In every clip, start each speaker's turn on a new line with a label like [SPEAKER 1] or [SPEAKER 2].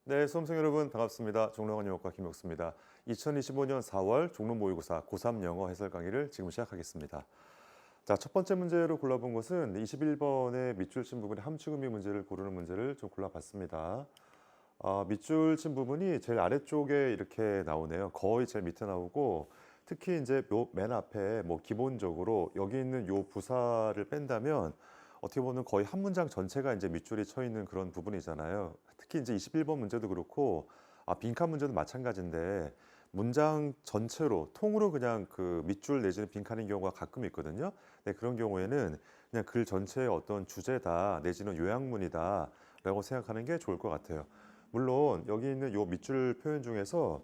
[SPEAKER 1] 네, 수험생 여러분 반갑습니다. 종로원 영어과 김혁수입니다. 2025년 4월 종로 모의고사 고3 영어 해설 강의를 지금 시작하겠습니다. 자, 첫 번째 문제로 골라본 것은 21번의 밑줄 친 부분의 함축의미 문제를 고르는 문제를 좀 골라봤습니다. 밑줄 친 부분이 제일 아래쪽에 이렇게 나오네요. 거의 제일 밑에 나오고 특히 이제 맨 앞에 뭐 기본적으로 여기 있는 요 부사를 뺀다면 어떻게 보면 거의 한 문장 전체가 이제 밑줄이 쳐 있는 그런 부분이잖아요. 특히 이제 21번 문제도 그렇고 빈칸 문제도 마찬가지인데 문장 전체로 통으로 그냥 그 밑줄 내지는 빈칸인 경우가 가끔 있거든요. 네, 그런 경우에는 그냥 글 전체의 어떤 주제다 내지는 요약문이다라고 생각하는 게 좋을 것 같아요. 물론 여기 있는 요 밑줄 표현 중에서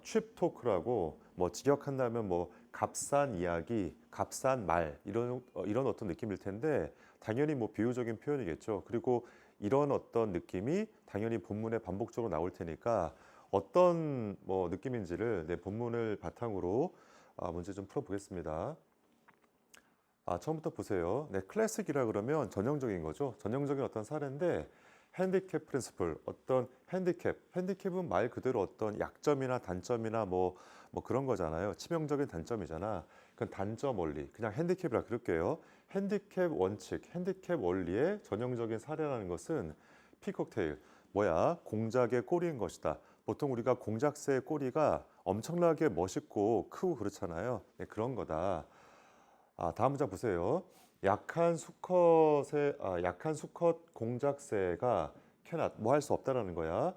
[SPEAKER 1] 취업 토크라고 뭐 직역한다면 뭐 값싼 이야기, 값싼 말 이런 어떤 느낌일 텐데 당연히 뭐 비유적인 표현이겠죠. 그리고 이런 어떤 느낌이 당연히 본문에 반복적으로 나올 테니까 어떤 뭐 느낌인지를 내 본문을 바탕으로 문제 좀 풀어보겠습니다. 처음부터 보세요. 네, 클래식이라 그러면 전형적인 거죠. 전형적인 어떤 사례인데 핸디캡 프린시플, 어떤 핸디캡은 말 그대로 어떤 약점이나 단점이나 뭐 그런 거잖아요. 치명적인 단점이잖아. 그건 단점 원리, 그냥 핸디캡이라 그럴게요. 핸디캡 원칙, 핸디캡 원리의 전형적인 사례라는 것은 피콕테일, 공작의 꼬리인 것이다. 보통 우리가 공작새의 꼬리가 엄청나게 멋있고 크고 그렇잖아요. 네, 그런 거다. 다음 문장 보세요. 약한 수컷 공작새가 cannot 뭐 할 수 없다라는 거야.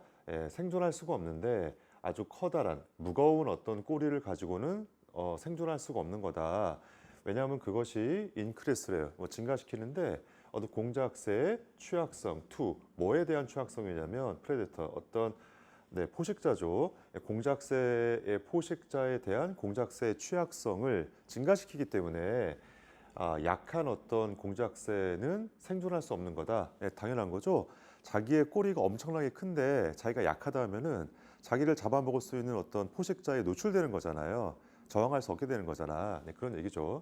[SPEAKER 1] 생존할 수가 없는데 아주 커다란 무거운 어떤 꼬리를 가지고는 생존할 수가 없는 거다. 왜냐하면 그것이 increase래요. 뭐 증가시키는데 어떤 공작새의 취약성, 뭐에 대한 취약성이냐면 predator 어떤 포식자죠. 공작새의 포식자에 대한 공작새의 취약성을 증가시키기 때문에 약한 어떤 공작새는 생존할 수 없는 거다. 당연한 거죠. 자기의 꼬리가 엄청나게 큰데 자기가 약하다 하면은 자기를 잡아먹을 수 있는 어떤 포식자에 노출되는 거잖아요. 저항할 수 없게 되는 거잖아. 그런 얘기죠.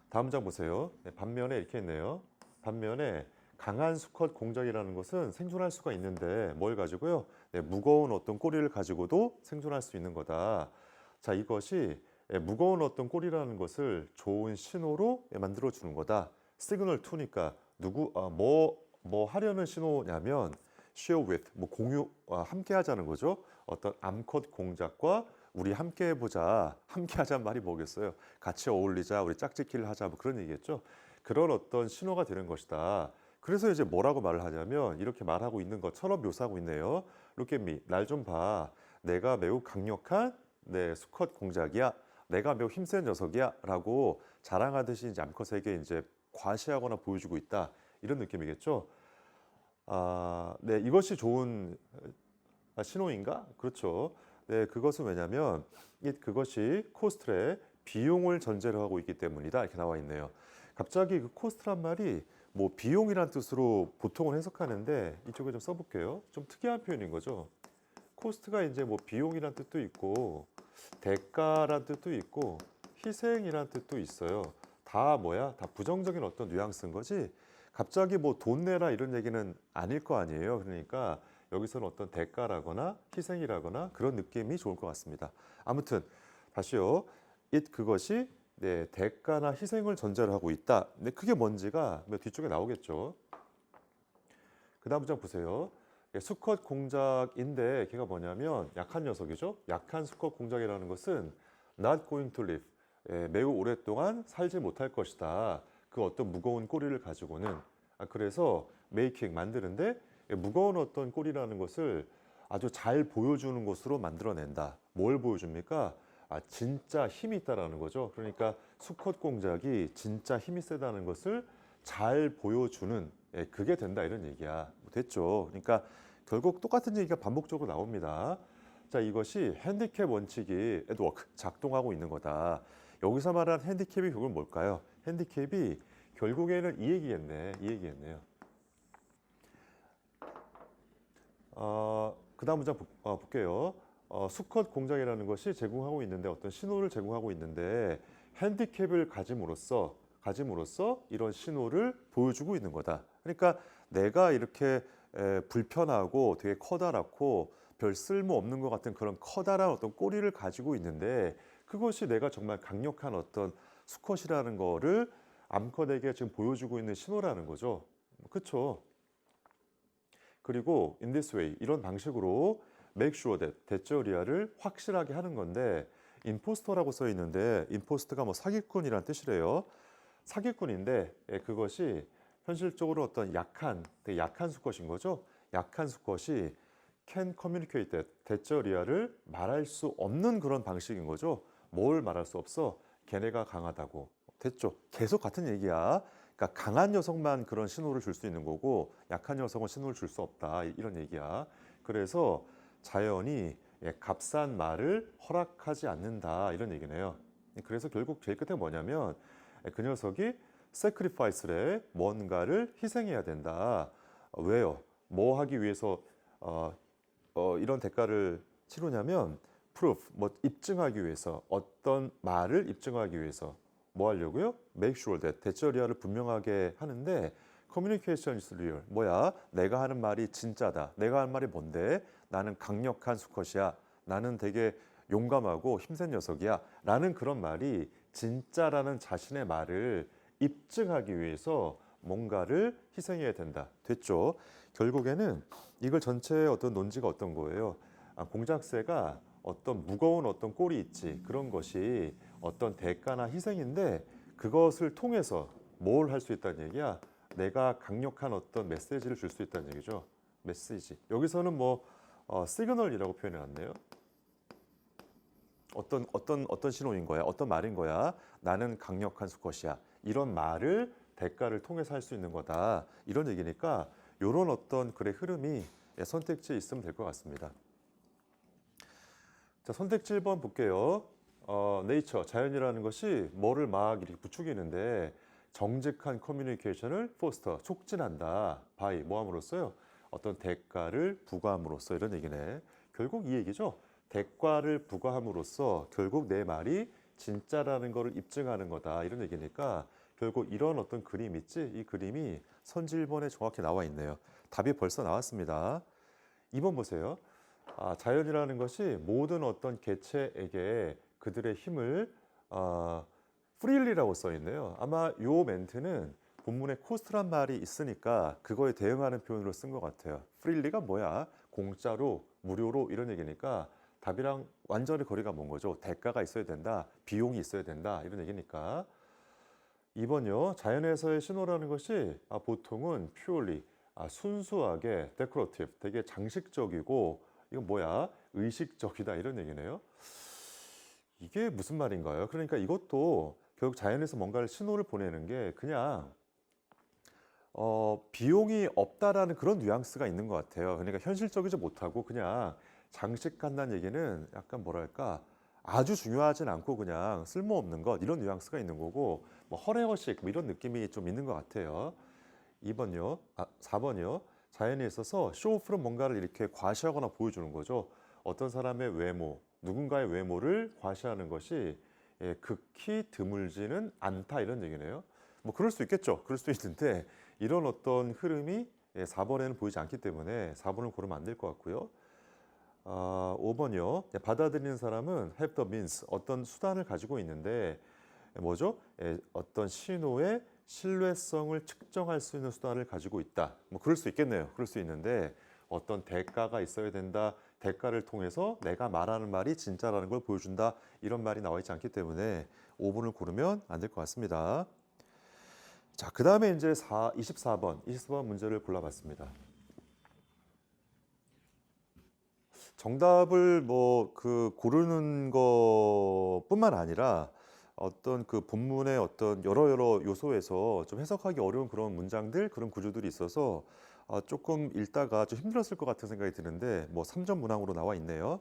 [SPEAKER 1] 다음 장 보세요. 반면에 이렇게 있네요. 반면에 강한 수컷 공작이라는 것은 생존할 수가 있는데 뭘 가지고요? 무거운 어떤 꼬리를 가지고도 생존할 수 있는 거다. 자, 이것이 무거운 어떤 꼬리라는 것을 좋은 신호로 만들어 주는 거다. 시그널 2니까 뭐 하려는 신호냐면 share with 뭐 공유 함께 하자는 거죠. 어떤 암컷 공작과 우리 함께 해보자. 함께 하자는 말이 뭐겠어요? 같이 어울리자, 우리 짝짓기를 하자, 뭐 그런 얘기겠죠. 그런 어떤 신호가 되는 것이다. 그래서 이제 뭐라고 말을 하냐면 이렇게 말하고 있는 것처럼 묘사하고 있네요. Look at me, 날 좀 봐. 내가 매우 강력한 수컷 공작이야. 내가 매우 힘센 녀석이야. 라고 자랑하듯이 이제 암컷에게 이제 과시하거나 보여주고 있다. 이런 느낌이겠죠. 네, 이것이 좋은 신호인가? 그렇죠. 네, 그것은 왜냐하면 그것이 코스트의 비용을 전제로 하고 있기 때문이다. 이렇게 나와 있네요. 갑자기 그 코스트란 말이 뭐 비용이란 뜻으로 보통은 해석하는데 이쪽에 좀 써볼게요. 좀 특이한 표현인 거죠. 코스트가 이제 뭐 비용이란 뜻도 있고 대가란 뜻도 있고 희생이란 뜻도 있어요. 다 다 부정적인 어떤 뉘앙스인 거지. 갑자기 뭐 돈 내라 이런 얘기는 아닐 거 아니에요. 그러니까 여기서는 어떤 대가라거나 희생이라거나 그런 느낌이 좋을 것 같습니다. 아무튼 다시요. 그것이 대가나 희생을 전제로 하고 있다. 근데 그게 뭔지가 뒤쪽에 나오겠죠. 그 다음 문장 보세요. 수컷 공작인데 걔가 뭐냐면 약한 녀석이죠. 약한 수컷 공작이라는 것은 not going to live. 매우 오랫동안 살지 못할 것이다. 그 어떤 무거운 꼬리를 가지고는. 그래서 making 만드는데 무거운 어떤 꼬리라는 것을 아주 잘 보여주는 것으로 만들어낸다. 뭘 보여줍니까? 진짜 힘이 있다라는 거죠. 그러니까 수컷 공작이 진짜 힘이 세다는 것을 잘 보여주는 그게 된다 이런 얘기야. 됐죠? 그러니까 결국 똑같은 얘기가 반복적으로 나옵니다. 자, 이것이 핸디캡 원칙이 작동하고 있는 거다. 여기서 말하는 핸디캡이 결국은 뭘까요? 핸디캡이 결국에는 이 얘기겠네요. 그 다음 문장 볼게요. 수컷 공작이라는 것이 제공하고 있는데 어떤 신호를 제공하고 있는데 핸디캡을 가짐으로써 이런 신호를 보여주고 있는 거다. 그러니까 내가 이렇게 불편하고 되게 커다랗고 별 쓸모 없는 것 같은 그런 커다란 어떤 꼬리를 가지고 있는데 그것이 내가 정말 강력한 어떤 수컷이라는 거를 암컷에게 지금 보여주고 있는 신호라는 거죠. 그렇죠? 그리고 in this way 이런 방식으로 make sure that 대저리아를 확실하게 하는 건데 임포스터라고 써 있는데 임포스터가 뭐 사기꾼이란 뜻이래요. 사기꾼인데 그것이 현실적으로 어떤 되게 약한 수컷인 거죠. 약한 수컷이 can communicate that 대저리아를 말할 수 없는 그런 방식인 거죠. 뭘 말할 수 없어? 걔네가 강하다고. 됐죠? 계속 같은 얘기야. 그러니까 강한 여성만 그런 신호를 줄 수 있는 거고 약한 여성은 신호를 줄 수 없다. 이런 얘기야. 그래서 자연이 값싼 말을 허락하지 않는다. 이런 얘기네요. 그래서 결국 제일 끝에 뭐냐면 그 녀석이 sacrifice래 뭔가를 희생해야 된다. 왜요? 뭐 하기 위해서 이런 대가를 치르냐면 proof, 뭐 입증하기 위해서 어떤 말을 입증하기 위해서 뭐 하려고요? make sure that 대처리아를 분명하게 하는데 communication is real. 뭐야? 내가 하는 말이 진짜다. 내가 하는 말이 뭔데? 나는 강력한 수컷이야. 나는 되게 용감하고 힘센 녀석이야. 라는 그런 말이 진짜라는 자신의 말을 입증하기 위해서 뭔가를 희생해야 된다. 됐죠? 결국에는 이걸 전체의 어떤 논지가 어떤 거예요? 공작새가 어떤 무거운 어떤 꼴이 있지. 그런 것이 어떤 대가나 희생인데 그것을 통해서 뭘 할 수 있다는 얘기야? 내가 강력한 어떤 메시지를 줄 수 있다는 얘기죠. 메시지. 여기서는 뭐 시그널이라고 표현해 놨네요. 어떤 신호인 거야? 어떤 말인 거야? 나는 강력한 수컷이야. 이런 말을 대가를 통해서 할 수 있는 거다. 이런 얘기니까 이런 어떤 글의 흐름이 선택지에 있으면 될 것 같습니다. 자, 선택지 1번 볼게요. 네이처, 자연이라는 것이 뭐를 막 이렇게 부추기는데 정직한 커뮤니케이션을 포스터, 촉진한다. 바이, 뭐 함으로써요? 어떤 대가를 부과함으로써 이런 얘기네. 결국 이 얘기죠. 대가를 부과함으로써 결국 내 말이 진짜라는 것을 입증하는 거다. 이런 얘기니까 결국 이런 어떤 그림 있지? 이 그림이 선지 1번에 정확히 나와 있네요. 답이 벌써 나왔습니다. 2번 보세요. 자연이라는 것이 모든 어떤 개체에게 그들의 힘을 freely라고 써 있네요. 아마 요 멘트는 본문에 코스트란 말이 있으니까 그거에 대응하는 표현으로 쓴 것 같아요. freely가 뭐야? 공짜로, 무료로 이런 얘기니까 답이랑 완전히 거리가 먼 거죠. 대가가 있어야 된다, 비용이 있어야 된다 이런 얘기니까. 2번요. 자연에서의 신호라는 것이 보통은 purely 순수하게 decorative, 되게 장식적이고 이건 뭐야? 의식적이다 이런 얘기네요. 이게 무슨 말인가요? 그러니까 이것도 결국 자연에서 뭔가를 신호를 보내는 게 그냥 비용이 없다라는 그런 뉘앙스가 있는 것 같아요. 그러니까 현실적이지 못하고 그냥 장식 간다는 얘기는 약간 뭐랄까 아주 중요하진 않고 그냥 쓸모없는 것 이런 뉘앙스가 있는 거고 뭐 허례허식 뭐 이런 느낌이 좀 있는 것 같아요. 2번요. 4번이요. 자연에 있어서 쇼오프는 뭔가를 이렇게 과시하거나 보여주는 거죠. 어떤 사람의 외모, 누군가의 외모를 과시하는 것이 극히 드물지는 않다 이런 얘기네요. 뭐 그럴 수 있겠죠. 그럴 수 있는데 이런 어떤 흐름이 4번에는 보이지 않기 때문에 4번을 고르면 안 될 것 같고요. 5번이요. 받아들이는 사람은 have the means, 어떤 수단을 가지고 있는데 뭐죠? 어떤 신호의 신뢰성을 측정할 수 있는 수단을 가지고 있다. 뭐 그럴 수 있겠네요. 그럴 수 있는데 어떤 대가가 있어야 된다. 대가를 통해서 내가 말하는 말이 진짜라는 걸 보여준다. 이런 말이 나와 있지 않기 때문에 5번을 고르면 안 될 것 같습니다. 자, 그 다음에 이제 24번 문제를 골라봤습니다. 정답을 뭐 고르는 것뿐만 아니라 어떤 그 본문의 어떤 여러 요소에서 좀 해석하기 어려운 그런 문장들, 그런 구조들이 있어서 조금 읽다가 좀 힘들었을 것 같은 생각이 드는데 뭐 3점 문항으로 나와 있네요.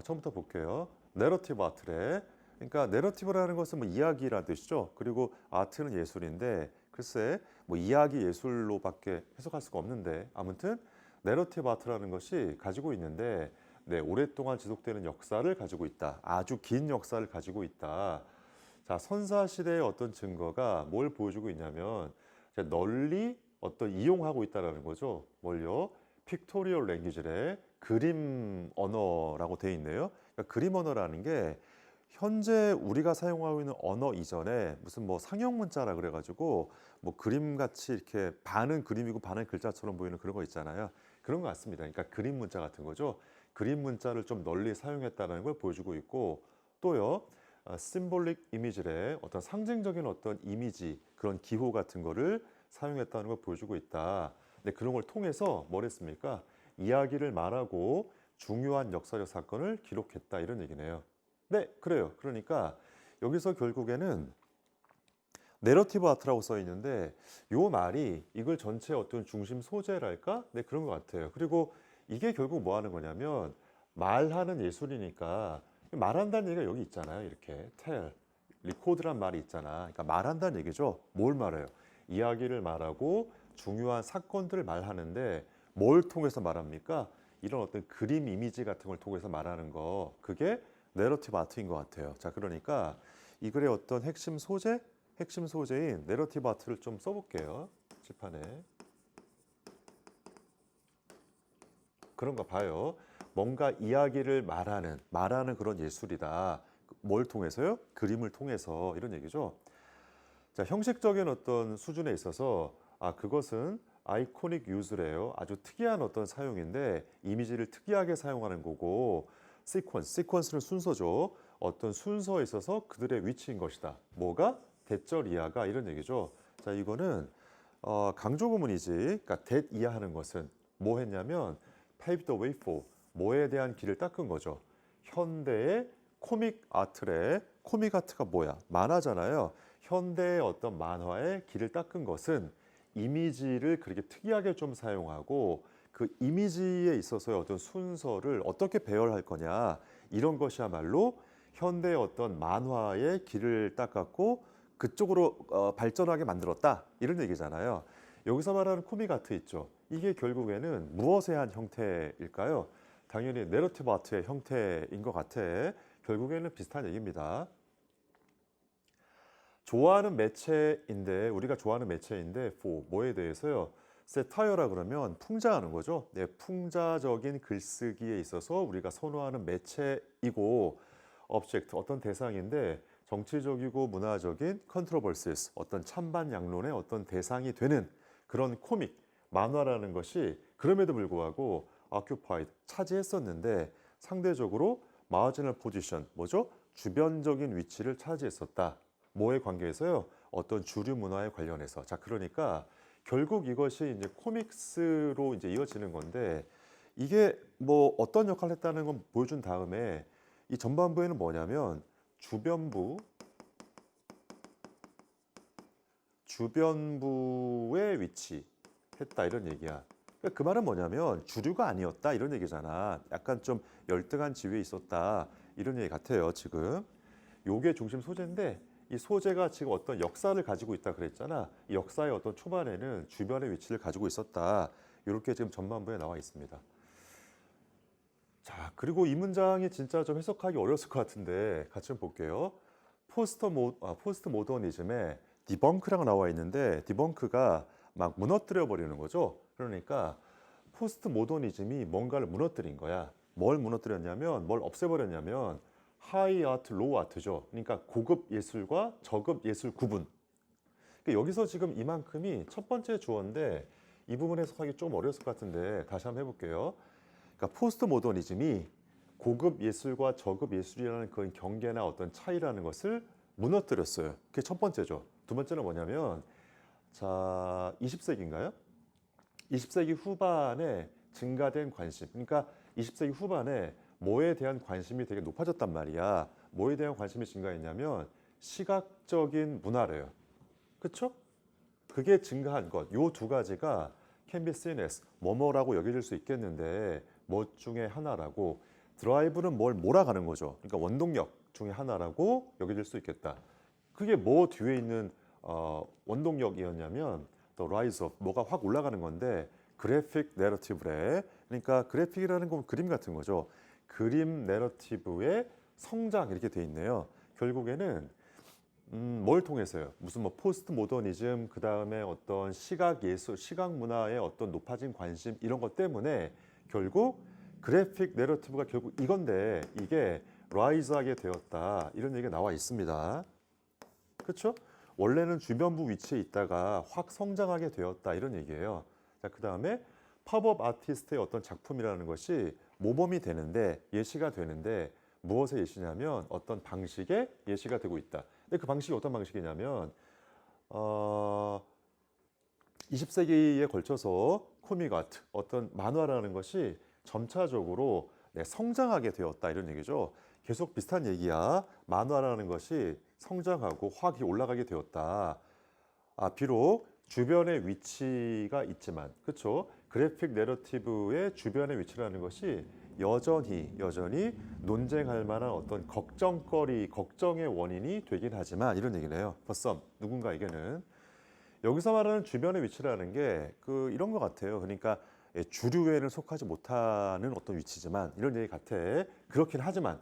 [SPEAKER 1] 처음부터 볼게요. 내러티브 아트래. 그러니까 내러티브라는 것은 뭐 이야기라는 뜻이죠. 그리고 아트는 예술인데 글쎄 뭐 이야기 예술로밖에 해석할 수가 없는데 아무튼 내러티브 아트라는 것이 가지고 있는데 오랫동안 지속되는 역사를 가지고 있다. 아주 긴 역사를 가지고 있다. 자, 선사시대의 어떤 증거가 뭘 보여주고 있냐면 널리 어떤 이용하고 있다라는 거죠. 뭘요? 픽토리얼 랭귀지래 그림 언어라고 돼 있네요. 그러니까 그림 언어라는 게 현재 우리가 사용하고 있는 언어 이전에 무슨 뭐 상형 문자라 그래가지고 뭐 그림같이 이렇게 반은 그림이고 반은 글자처럼 보이는 그런 거 있잖아요. 그런 것 같습니다. 그러니까 그림 문자 같은 거죠. 그림 문자를 좀 널리 사용했다는 걸 보여주고 있고 또요. 심볼릭 이미지래 어떤 상징적인 어떤 이미지 그런 기호 같은 거를 사용했다는 걸 보여주고 있다. 근데 그런 걸 통해서 뭘 했습니까? 이야기를 말하고 중요한 역사적 사건을 기록했다 이런 얘기네요. 네, 그래요. 그러니까 여기서 결국에는 내러티브 아트라고 써 있는데 요 말이 이걸 전체 어떤 중심 소재랄까? 네, 그런 것 같아요. 그리고 이게 결국 뭐 하는 거냐면 말하는 예술이니까 말한다는 얘기가 여기 있잖아요. 이렇게 tell, 리코드란 말이 있잖아. 그러니까 말한다는 얘기죠. 뭘 말해요? 이야기를 말하고 중요한 사건들을 말하는데 뭘 통해서 말합니까? 이런 어떤 그림 이미지 같은 걸 통해서 말하는 거. 그게 내러티브 아트인 것 같아요. 자, 그러니까 이 글의 어떤 핵심 소재, 핵심 소재인 내러티브 아트를 좀 써볼게요. 칠판에. 그런 거 봐요. 뭔가 이야기를 말하는 그런 예술이다. 뭘 통해서요? 그림을 통해서 이런 얘기죠. 자, 형식적인 어떤 수준에 있어서 그것은 아이코닉 유즈래요. 아주 특이한 어떤 사용인데 이미지를 특이하게 사용하는 거고 시퀀스는 순서죠. 어떤 순서에 있어서 그들의 위치인 것이다. 뭐가? 대절 이하가 이런 얘기죠. 자, 이거는 강조 구문이지. 그러니까 that 이하하는 것은 뭐 했냐면 paved the way for 뭐에 대한 길을 닦은 거죠. 현대의 코믹 아트래. 코믹 아트가 뭐야? 만화잖아요. 현대의 어떤 만화의 길을 닦은 것은 이미지를 그렇게 특이하게 좀 사용하고 그 이미지에 있어서의 어떤 순서를 어떻게 배열할 거냐 이런 것이야말로 현대의 어떤 만화의 길을 닦았고 그쪽으로 발전하게 만들었다 이런 얘기잖아요. 여기서 말하는 코믹 아트 있죠. 이게 결국에는 무엇에 한 형태일까요? 당연히 내러티브 아트의 형태인 것 같아. 결국에는 비슷한 얘기입니다. 좋아하는 매체인데 우리가 좋아하는 매체인데 for 뭐에 대해서요? 세타이어라 그러면 풍자하는 거죠. 네, 풍자적인 글쓰기에 있어서 우리가 선호하는 매체이고 object 어떤 대상인데 정치적이고 문화적인 controversies 어떤 찬반 양론의 어떤 대상이 되는 그런 코믹 만화라는 것이 그럼에도 불구하고 occupied 차지했었는데 상대적으로 marginal position 뭐죠? 주변적인 위치를 차지했었다. 뭐에 관계해서요? 어떤 주류 문화에 관련해서. 자, 그러니까 결국 이것이 이제 코믹스로 이제 이어지는 건데 이게 뭐 어떤 역할을 했다는 건 보여준 다음에 이 전반부에는 뭐냐면 주변부의 위치 했다 이런 얘기야. 그러니까 그 말은 뭐냐면 주류가 아니었다 이런 얘기잖아. 약간 좀 열등한 지위에 있었다 이런 얘기 같아요, 지금. 요게 중심 소재인데 이 소재가 지금 어떤 역사를 가지고 있다 그랬잖아. 이 역사의 어떤 초반에는 주변의 위치를 가지고 있었다. 이렇게 지금 전반부에 나와 있습니다. 자, 그리고 이 문장이 진짜 좀 해석하기 어려웠을 것 같은데 같이 좀 볼게요. 포스트 모더니즘에 디벙크라고 나와 있는데 디벙크가 막 무너뜨려 버리는 거죠. 그러니까 포스트 모더니즘이 뭔가를 무너뜨린 거야. 뭘 무너뜨렸냐면 뭘 없애버렸냐면 하이 아트, 로우 아트죠. 그러니까 고급 예술과 저급 예술 구분. 그러니까 여기서 지금 이만큼이 첫 번째 주어인데 이 부분 해석하기 좀 어려웠을 것 같은데 다시 한번 해볼게요. 그러니까 포스트 모더니즘이 고급 예술과 저급 예술이라는 그 경계나 어떤 차이라는 것을 무너뜨렸어요. 그게 첫 번째죠. 두 번째는 뭐냐면 자, 20세기인가요? 20세기 후반에 증가된 관심. 그러니까 20세기 후반에 뭐에 대한 관심이 되게 높아졌단 말이야. 뭐에 대한 관심이 증가했냐면 시각적인 문화래요. 그렇죠? 그게 증가한 것. 요 두 가지가 can be seen as 뭐뭐라고 여겨질 수 있겠는데 뭐 중에 하나라고 드라이브는 뭘 몰아가는 거죠. 그러니까 원동력 중에 하나라고 여겨질 수 있겠다. 그게 뭐 뒤에 있는 원동력이었냐면 the rise of 뭐가 확 올라가는 건데 그래픽 내러티브래. 그러니까 그래픽이라는 건 그림 같은 거죠. 그림 내러티브의 성장 이렇게 돼 있네요. 결국에는 뭘 통해서요? 무슨 뭐 포스트 모더니즘, 그 다음에 어떤 시각 예술, 시각 문화의 어떤 높아진 관심 이런 것 때문에 결국 그래픽 내러티브가 결국 이건데 이게 라이즈하게 되었다 이런 얘기가 나와 있습니다. 그렇죠? 원래는 주변부 위치에 있다가 확 성장하게 되었다 이런 얘기예요. 자, 그 다음에 팝업 아티스트의 어떤 작품이라는 것이 모범이 되는데 예시가 되는데 무엇의 예시냐면 어떤 방식의 예시가 되고 있다. 근데 그 방식이 어떤 방식이냐면 20세기에 걸쳐서 코믹 아트, 어떤 만화라는 것이 점차적으로 성장하게 되었다 이런 얘기죠. 계속 비슷한 얘기야. 만화라는 것이 성장하고 화학이 올라가게 되었다. 비록 주변의 위치가 있지만, 그렇죠? 그래픽 내러티브의 주변의 위치라는 것이 여전히 논쟁할 만한 어떤 걱정거리, 걱정의 원인이 되긴 하지만 이런 얘기네요. For some, 누군가에게는. 여기서 말하는 주변의 위치라는 게 이런 것 같아요. 그러니까 주류에는 속하지 못하는 어떤 위치지만 이런 얘기 같아. 그렇긴 하지만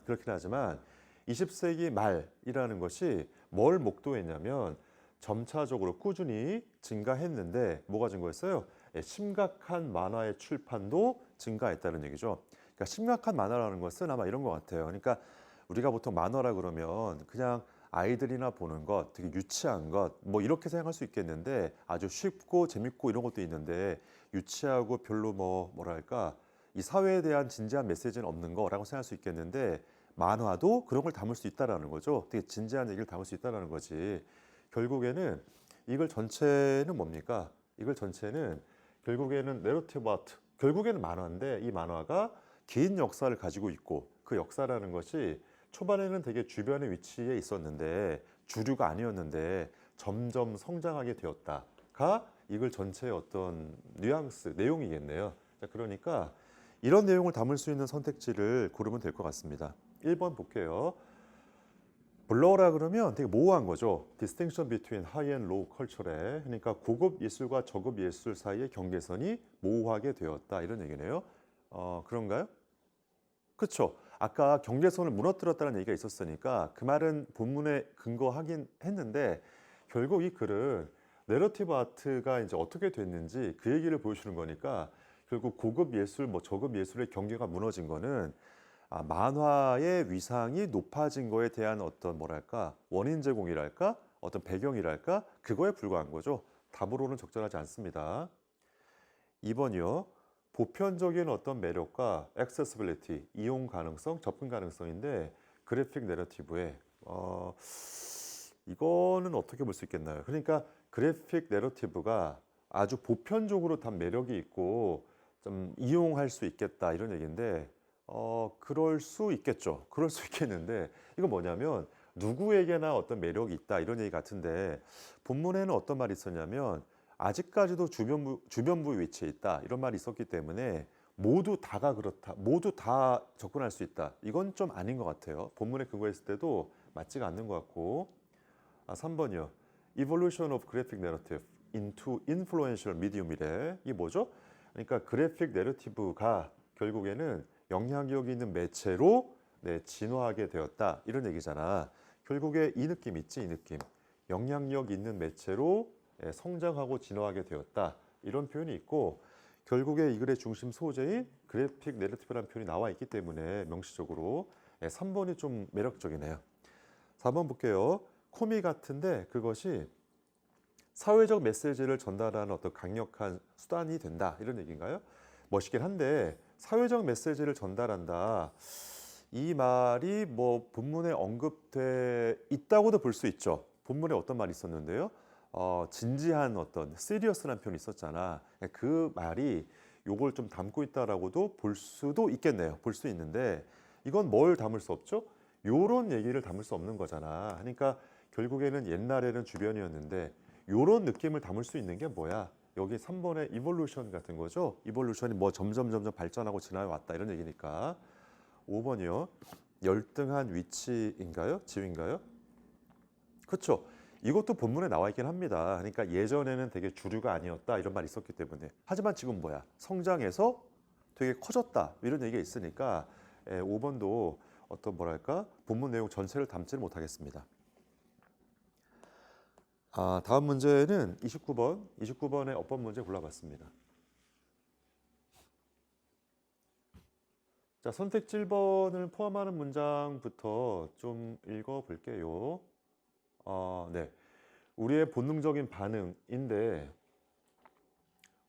[SPEAKER 1] 20세기 말이라는 것이 뭘 목도했냐면 점차적으로 꾸준히 증가했는데 뭐가 증가했어요? 심각한 만화의 출판도 증가했다는 얘기죠. 그러니까 심각한 만화라는 것은 아마 이런 것 같아요. 그러니까 우리가 보통 만화라 그러면 그냥 아이들이나 보는 것, 되게 유치한 것, 뭐 이렇게 생각할 수 있겠는데 아주 쉽고 재밌고 이런 것도 있는데 유치하고 별로 뭐랄까 이 사회에 대한 진지한 메시지는 없는 거라고 생각할 수 있겠는데 만화도 그런 걸 담을 수 있다라는 거죠. 되게 진지한 얘기를 담을 수 있다라는 거지. 결국에는 이걸 전체는 뭡니까? 이걸 전체는 결국에는 내러티브 아트, 결국에는 만화인데 이 만화가 긴 역사를 가지고 있고 그 역사라는 것이 초반에는 되게 주변의 위치에 있었는데 주류가 아니었는데 점점 성장하게 되었다가 이걸 전체의 어떤 뉘앙스, 내용이겠네요. 자, 그러니까 이런 내용을 담을 수 있는 선택지를 고르면 될 것 같습니다. 1번 볼게요. 블러라 그러면 되게 모호한 거죠. distinction between high and low culture에 그러니까 고급 예술과 저급 예술 사이의 경계선이 모호하게 되었다 이런 얘기네요. 그런가요? 그렇죠. 아까 경계선을 무너뜨렸다는 얘기가 있었으니까 그 말은 본문에 근거하긴 했는데 결국 이 글은 내러티브 아트가 이제 어떻게 됐는지 그 얘기를 보여주는 거니까 결국 고급 예술, 뭐 저급 예술의 경계가 무너진 거는 만화의 위상이 높아진 거에 대한 어떤 뭐랄까 원인 제공이랄까 어떤 배경이랄까 그거에 불과한 거죠. 답으로는 적절하지 않습니다. 2번이요. 보편적인 어떤 매력과 액세시빌리티, 이용 가능성, 접근 가능성인데 그래픽 내러티브에 이거는 어떻게 볼 수 있겠나요? 그러니까 그래픽 내러티브가 아주 보편적으로 다 매력이 있고 좀 이용할 수 있겠다 이런 얘기인데 그럴 수 있겠죠. 그럴 수 있겠는데 이거 뭐냐면 누구에게나 어떤 매력이 있다 이런 얘기 같은데 본문에는 어떤 말이 있었냐면 아직까지도 주변부 위치에 있다 이런 말이 있었기 때문에 모두 다가 그렇다. 모두 다 접근할 수 있다. 이건 좀 아닌 것 같아요. 본문에 근거했을 때도 맞지가 않는 것 같고 3번이요. Evolution of Graphic Narrative into Influential Medium이래. 이게 뭐죠? 그러니까 그래픽 내러티브가 결국에는 영향력 있는 매체로 진화하게 되었다 이런 얘기잖아. 결국에 이 느낌 있지 이 느낌. 영향력 있는 매체로 성장하고 진화하게 되었다 이런 표현이 있고 결국에 이 글의 중심 소재인 그래픽 내러티브라는 표현이 나와 있기 때문에 명시적으로 3번이 좀 매력적이네요. 4번 볼게요. 코미 같은데 그것이 사회적 메시지를 전달하는 어떤 강력한 수단이 된다 이런 얘기인가요? 멋있긴 한데 사회적 메시지를 전달한다 이 말이 뭐 본문에 언급돼 있다고도 볼 수 있죠. 본문에 어떤 말이 있었는데요? 진지한 어떤 시리어스라는 표현이 있었잖아. 그 말이 요걸 좀 담고 있다라고도 볼 수도 있겠네요. 볼 수 있는데 이건 뭘 담을 수 없죠? 요런 얘기를 담을 수 없는 거잖아. 그러니까 결국에는 옛날에는 주변이었는데 요런 느낌을 담을 수 있는 게 뭐야? 여기 3번의 이볼루션 같은 거죠. 이볼루션이 뭐 점점 발전하고 진화해 왔다 이런 얘기니까. 5번이요. 열등한 위치인가요? 지위인가요? 그렇죠. 이것도 본문에 나와 있긴 합니다. 그러니까 예전에는 되게 주류가 아니었다 이런 말이 있었기 때문에. 하지만 지금 뭐야? 성장해서 되게 커졌다 이런 얘기가 있으니까 5번도 어떤 뭐랄까 본문 내용 전체를 담지를 못하겠습니다. 다음 문제는 29번. 29번의 어법 문제 골라봤습니다. 자, 선택지 1번을 포함하는 문장부터 좀 읽어볼게요. 네. 우리의 본능적인 반응인데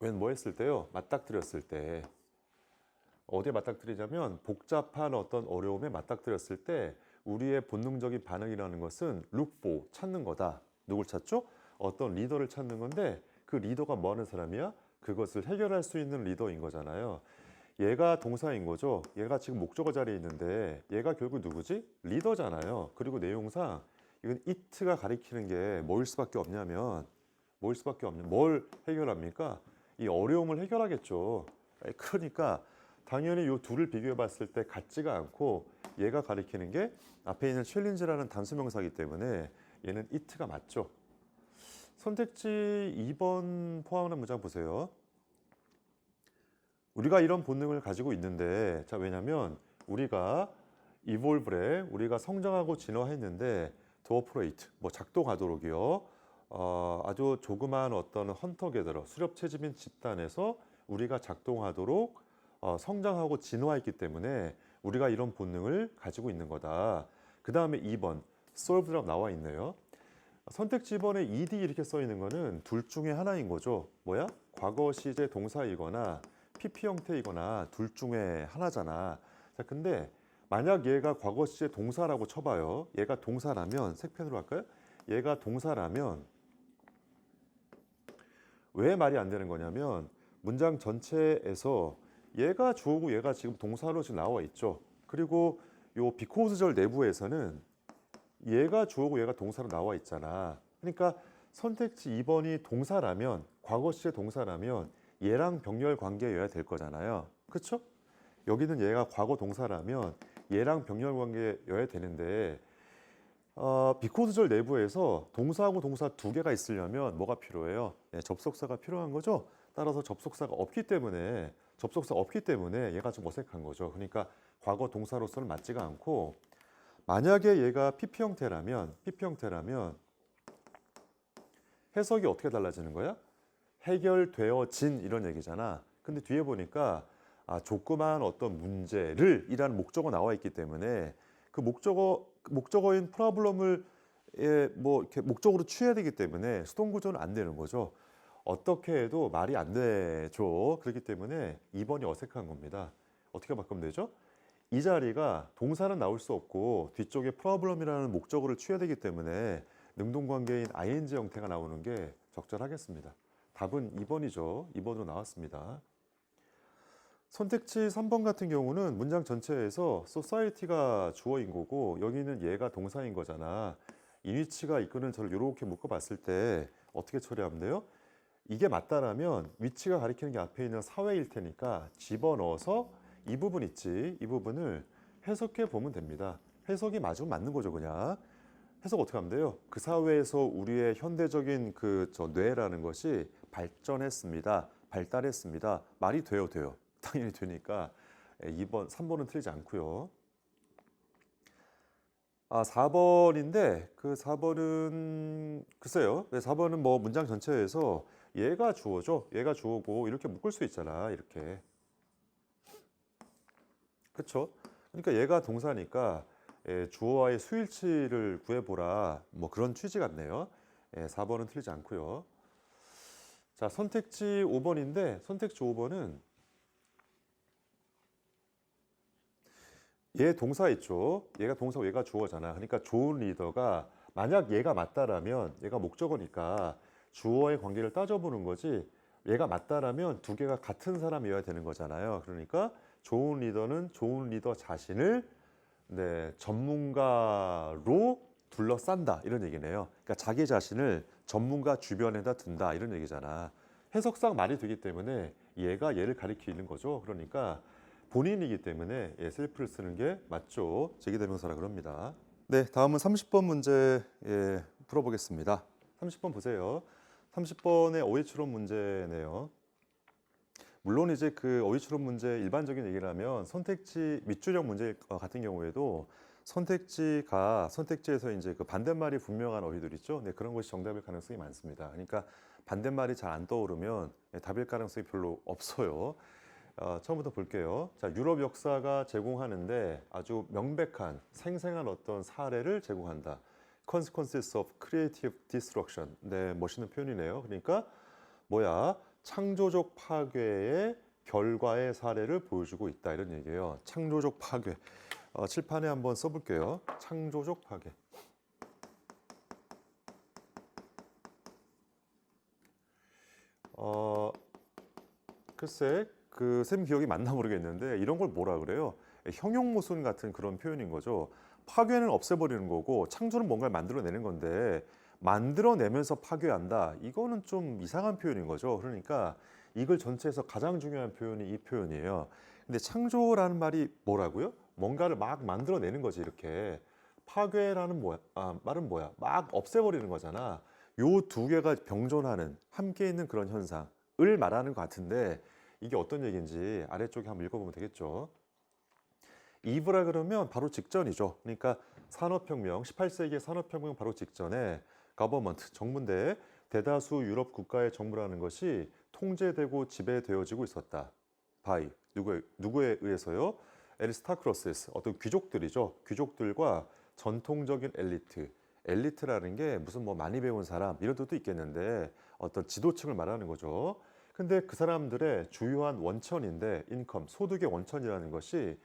[SPEAKER 1] 웬 뭐 했을 때요? 맞닥뜨렸을 때. 어디에 맞닥뜨리자면 복잡한 어떤 어려움에 맞닥뜨렸을 때 우리의 본능적인 반응이라는 것은 look for, 찾는 거다. 누굴 찾죠? 어떤 리더를 찾는 건데 그 리더가 뭐 하는 사람이야? 그것을 해결할 수 있는 리더인 거잖아요. 얘가 동사인 거죠. 얘가 지금 목적어 자리에 있는데 얘가 결국 누구지? 리더잖아요. 그리고 내용상 이건 it가 가리키는 게 뭐일 수밖에 없냐면 뭘 해결합니까? 이 어려움을 해결하겠죠. 그러니까 당연히 이 둘을 비교해 봤을 때 같지가 않고 얘가 가리키는 게 앞에 있는 챌린지라는 단수명사이기 때문에 얘는 it가 맞죠. 선택지 2번 포함하는 문장 보세요. 우리가 이런 본능을 가지고 있는데, 자, 왜냐면 우리가 evolve래, 우리가 성장하고 진화했는데 to operate, 뭐 작동하도록이요. 아주 조그마한 어떤 헌터 게더러, 수렵 채집인 집단에서 우리가 작동하도록 성장하고 진화했기 때문에 우리가 이런 본능을 가지고 있는 거다. 그 다음에 2번, solved라고 나와 있네요. 선택지 2번에 ed 이렇게 써 있는 거는 둘 중에 하나인 거죠. 뭐야? 과거 시제 동사이거나 PP 형태이거나 둘 중에 하나잖아. 자, 근데 만약 얘가 과거 시제 동사라고 쳐봐요. 얘가 동사라면 색펜으로 할까요? 얘가 동사라면 왜 말이 안 되는 거냐면 문장 전체에서 얘가 주어고 얘가 지금 동사로 지금 나와 있죠. 그리고 요 비코즈절 내부에서는 얘가 주어고 얘가 동사로 나와 있잖아. 그러니까 선택지 2번이 동사라면 과거 시제 동사라면 얘랑 병렬 관계여야 될 거잖아요. 그렇죠? 여기는 얘가 과거 동사라면 얘랑 병렬 관계여야 되는데 비코즈절 내부에서 동사하고 동사 두 개가 있으려면 뭐가 필요해요? 네, 접속사가 필요한 거죠. 따라서 접속사가 없기 때문에 얘가 좀 어색한 거죠. 그러니까 과거 동사로서는 맞지가 않고 만약에 얘가 PP 형태라면 해석이 어떻게 달라지는 거야? 해결되어진 이런 얘기잖아. 근데 뒤에 보니까 조그마한 어떤 문제를 이라는 목적어 나와 있기 때문에 그 목적어인 프로블럼을 뭐 이렇게 목적으로 취해야 되기 때문에 수동 구조는 안 되는 거죠. 어떻게 해도 말이 안 되죠. 그렇기 때문에 2번이 어색한 겁니다. 어떻게 바꾸면 되죠? 이 자리가 동사는 나올 수 없고 뒤쪽에 프로블럼이라는 목적어를 취해야 되기 때문에 능동관계인 ing 형태가 나오는 게 적절하겠습니다. 답은 2번이죠. 2번으로 나왔습니다. 선택지 3번 같은 경우는 문장 전체에서 society가 주어인 거고 여기는 얘가 동사인 거잖아. 이니치가 이끄는 저를 이렇게 묶어봤을 때 어떻게 처리하면 돼요? 이게 맞다라면 위치가 가리키는 게 앞에 있는 사회일 테니까 집어넣어서 이 부분 있지. 이 부분을 해석해 보면 됩니다. 해석이 맞으면 맞는 거죠, 그냥. 해석 어떻게 하면 돼요? 그 사회에서 우리의 현대적인 뇌라는 것이 발전했습니다. 발달했습니다. 말이 돼요. 당연히 되니까 2번, 3번은 틀리지 않고요. 4번인데 그 4번은 글쎄요. 4번은 뭐 문장 전체에서 얘가 주어죠. 얘가 주어고 이렇게 묶을 수 있잖아. 이렇게. 그렇죠? 그러니까 얘가 동사니까 주어와의 수일치를 구해보라. 뭐 그런 취지 같네요. 4번은 틀리지 않고요. 자, 선택지 5번인데 선택지 5번은 얘 동사 있죠. 얘가 동사고 얘가 주어잖아. 그러니까 좋은 리더가 만약 얘가 맞다라면 얘가 목적어니까 주어의 관계를 따져보는 거지. 얘가 맞다라면 두 개가 같은 사람이어야 되는 거잖아요. 그러니까 좋은 리더는 좋은 리더 자신을 전문가로 둘러싼다 이런 얘기네요. 그러니까 자기 자신을 전문가 주변에다 둔다 이런 얘기잖아. 해석상 말이 되기 때문에 얘가 얘를 가리키는 거죠. 그러니까 본인이기 때문에 셀프를 쓰는 게 맞죠. 제기대명사라 그럽니다. 네, 다음은 30번 문제 풀어보겠습니다. 30번 보세요. 30번의 어휘 추론 문제네요. 물론 이제 그 어휘 추론 문제 일반적인 얘기라면 선택지 밑줄형 문제 같은 경우에도 선택지에서 이제 그 반대말이 분명한 어휘들 있죠. 네, 그런 것이 정답일 가능성이 많습니다. 그러니까 반대말이 잘 안 떠오르면 답일 가능성이 별로 없어요. 처음부터 볼게요. 자, 유럽 역사가 제공하는데 아주 명백한 생생한 어떤 사례를 제공한다. Consequences of Creative Destruction. 네, 멋있는 표현이네요. 그러니까 뭐야? 창조적 파괴의 결과의 사례를 보여주고 있다 이런 얘기예요. 창조적 파괴. 칠판에 한번 써볼게요. 창조적 파괴. 글쎄, 그 쌤 기억이 맞나 모르겠는데 이런 걸 뭐라 그래요? 형용모순 같은 그런 표현인 거죠. 파괴는 없애버리는 거고 창조는 뭔가를 만들어내는 건데 만들어내면서 파괴한다. 이거는 좀 이상한 표현인 거죠. 그러니까 이걸 전체에서 가장 중요한 표현이 이 표현이에요. 근데 창조라는 말이 뭐라고요? 뭔가를 막 만들어내는 거지 이렇게. 파괴라는 말은 뭐야? 막 없애버리는 거잖아. 요 두 개가 병존하는 함께 있는 그런 현상을 말하는 것 같은데 이게 어떤 얘기인지 아래쪽에 한번 읽어보면 되겠죠. 이브라 그러면 바로 직전이죠. 그러니까 산업혁명, 18세기의 산업혁명 바로 직전에 가버먼트, 정부인데 대다수 유럽 국가의 정부라는 것이 통제되고 지배되어지고 있었다. 바이, 누구에 의해서요? 에리스타크로스스, 어떤 귀족들이죠. 귀족들과 전통적인 엘리트. 엘리트라는 게 무슨 뭐 많이 배운 사람 이런 뜻도 있겠는데 어떤 지도층을 말하는 거죠. 근데 그 사람들의 주요한 원천인데 인컴, 소득의 원천이라는 것이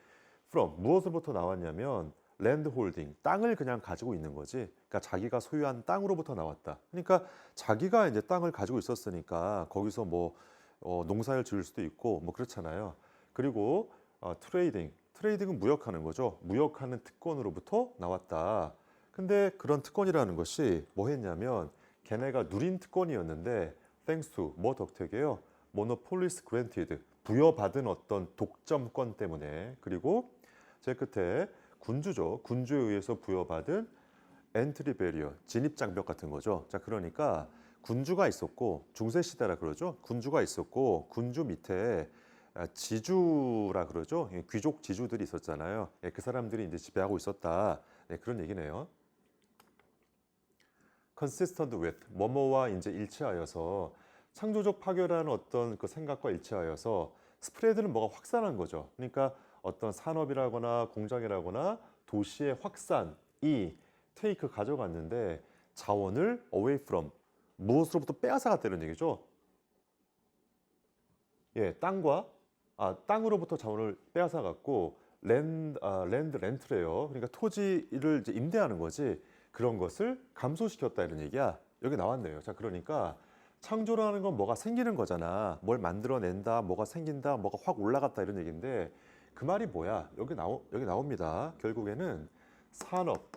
[SPEAKER 1] from 무엇으로부터 나왔냐면 랜드 홀딩, 땅을 그냥 가지고 있는 거지. 그러니까 자기가 소유한 땅으로부터 나왔다. 그러니까 자기가 이제 땅을 가지고 있었으니까 거기서 뭐 농사를 지을 수도 있고 뭐 그렇잖아요. 그리고 트레이딩은 무역하는 거죠. 무역하는 특권으로부터 나왔다. 근데 그런 특권이라는 것이 뭐 했냐면 걔네가 누린 특권이었는데 thanks to 뭐 덕택이에요? monopolies granted 부여받은 어떤 독점권 때문에 그리고 제 끝에 군주죠. 군주에 의해서 부여받은 엔트리 베리어 진입 장벽 같은 거죠. 자, 그러니까 군주가 있었고 중세 시대라 그러죠. 군주가 있었고 군주 밑에 지주라 그러죠. 귀족 지주들이 있었잖아요. 그 사람들이 이제 지배하고 있었다. 네, 그런 얘기네요. consistent with 뭐뭐와 이제 일치하여서 창조적 파괴라는 어떤 그 생각과 일치하여서 스프레드는 뭐가 확산한 거죠. 그러니까 어떤 산업이라거나 공장이라거나 도시의 확산이 테이크 가져갔는데 자원을 away from 무엇으로부터 빼앗아갔다는 얘기죠. 예, 땅으로부터 자원을 빼앗아갔고 랜드 렌트래요. 그러니까 토지를 이제 임대하는 거지. 그런 것을 감소시켰다 이런 얘기야. 여기 나왔네요. 자, 그러니까 창조라는 건 뭐가 생기는 거잖아. 뭘 만들어낸다, 뭐가 생긴다, 뭐가 확 올라갔다 이런 얘기인데 그 말이 뭐야? 여기 나옵니다. 결국에는 산업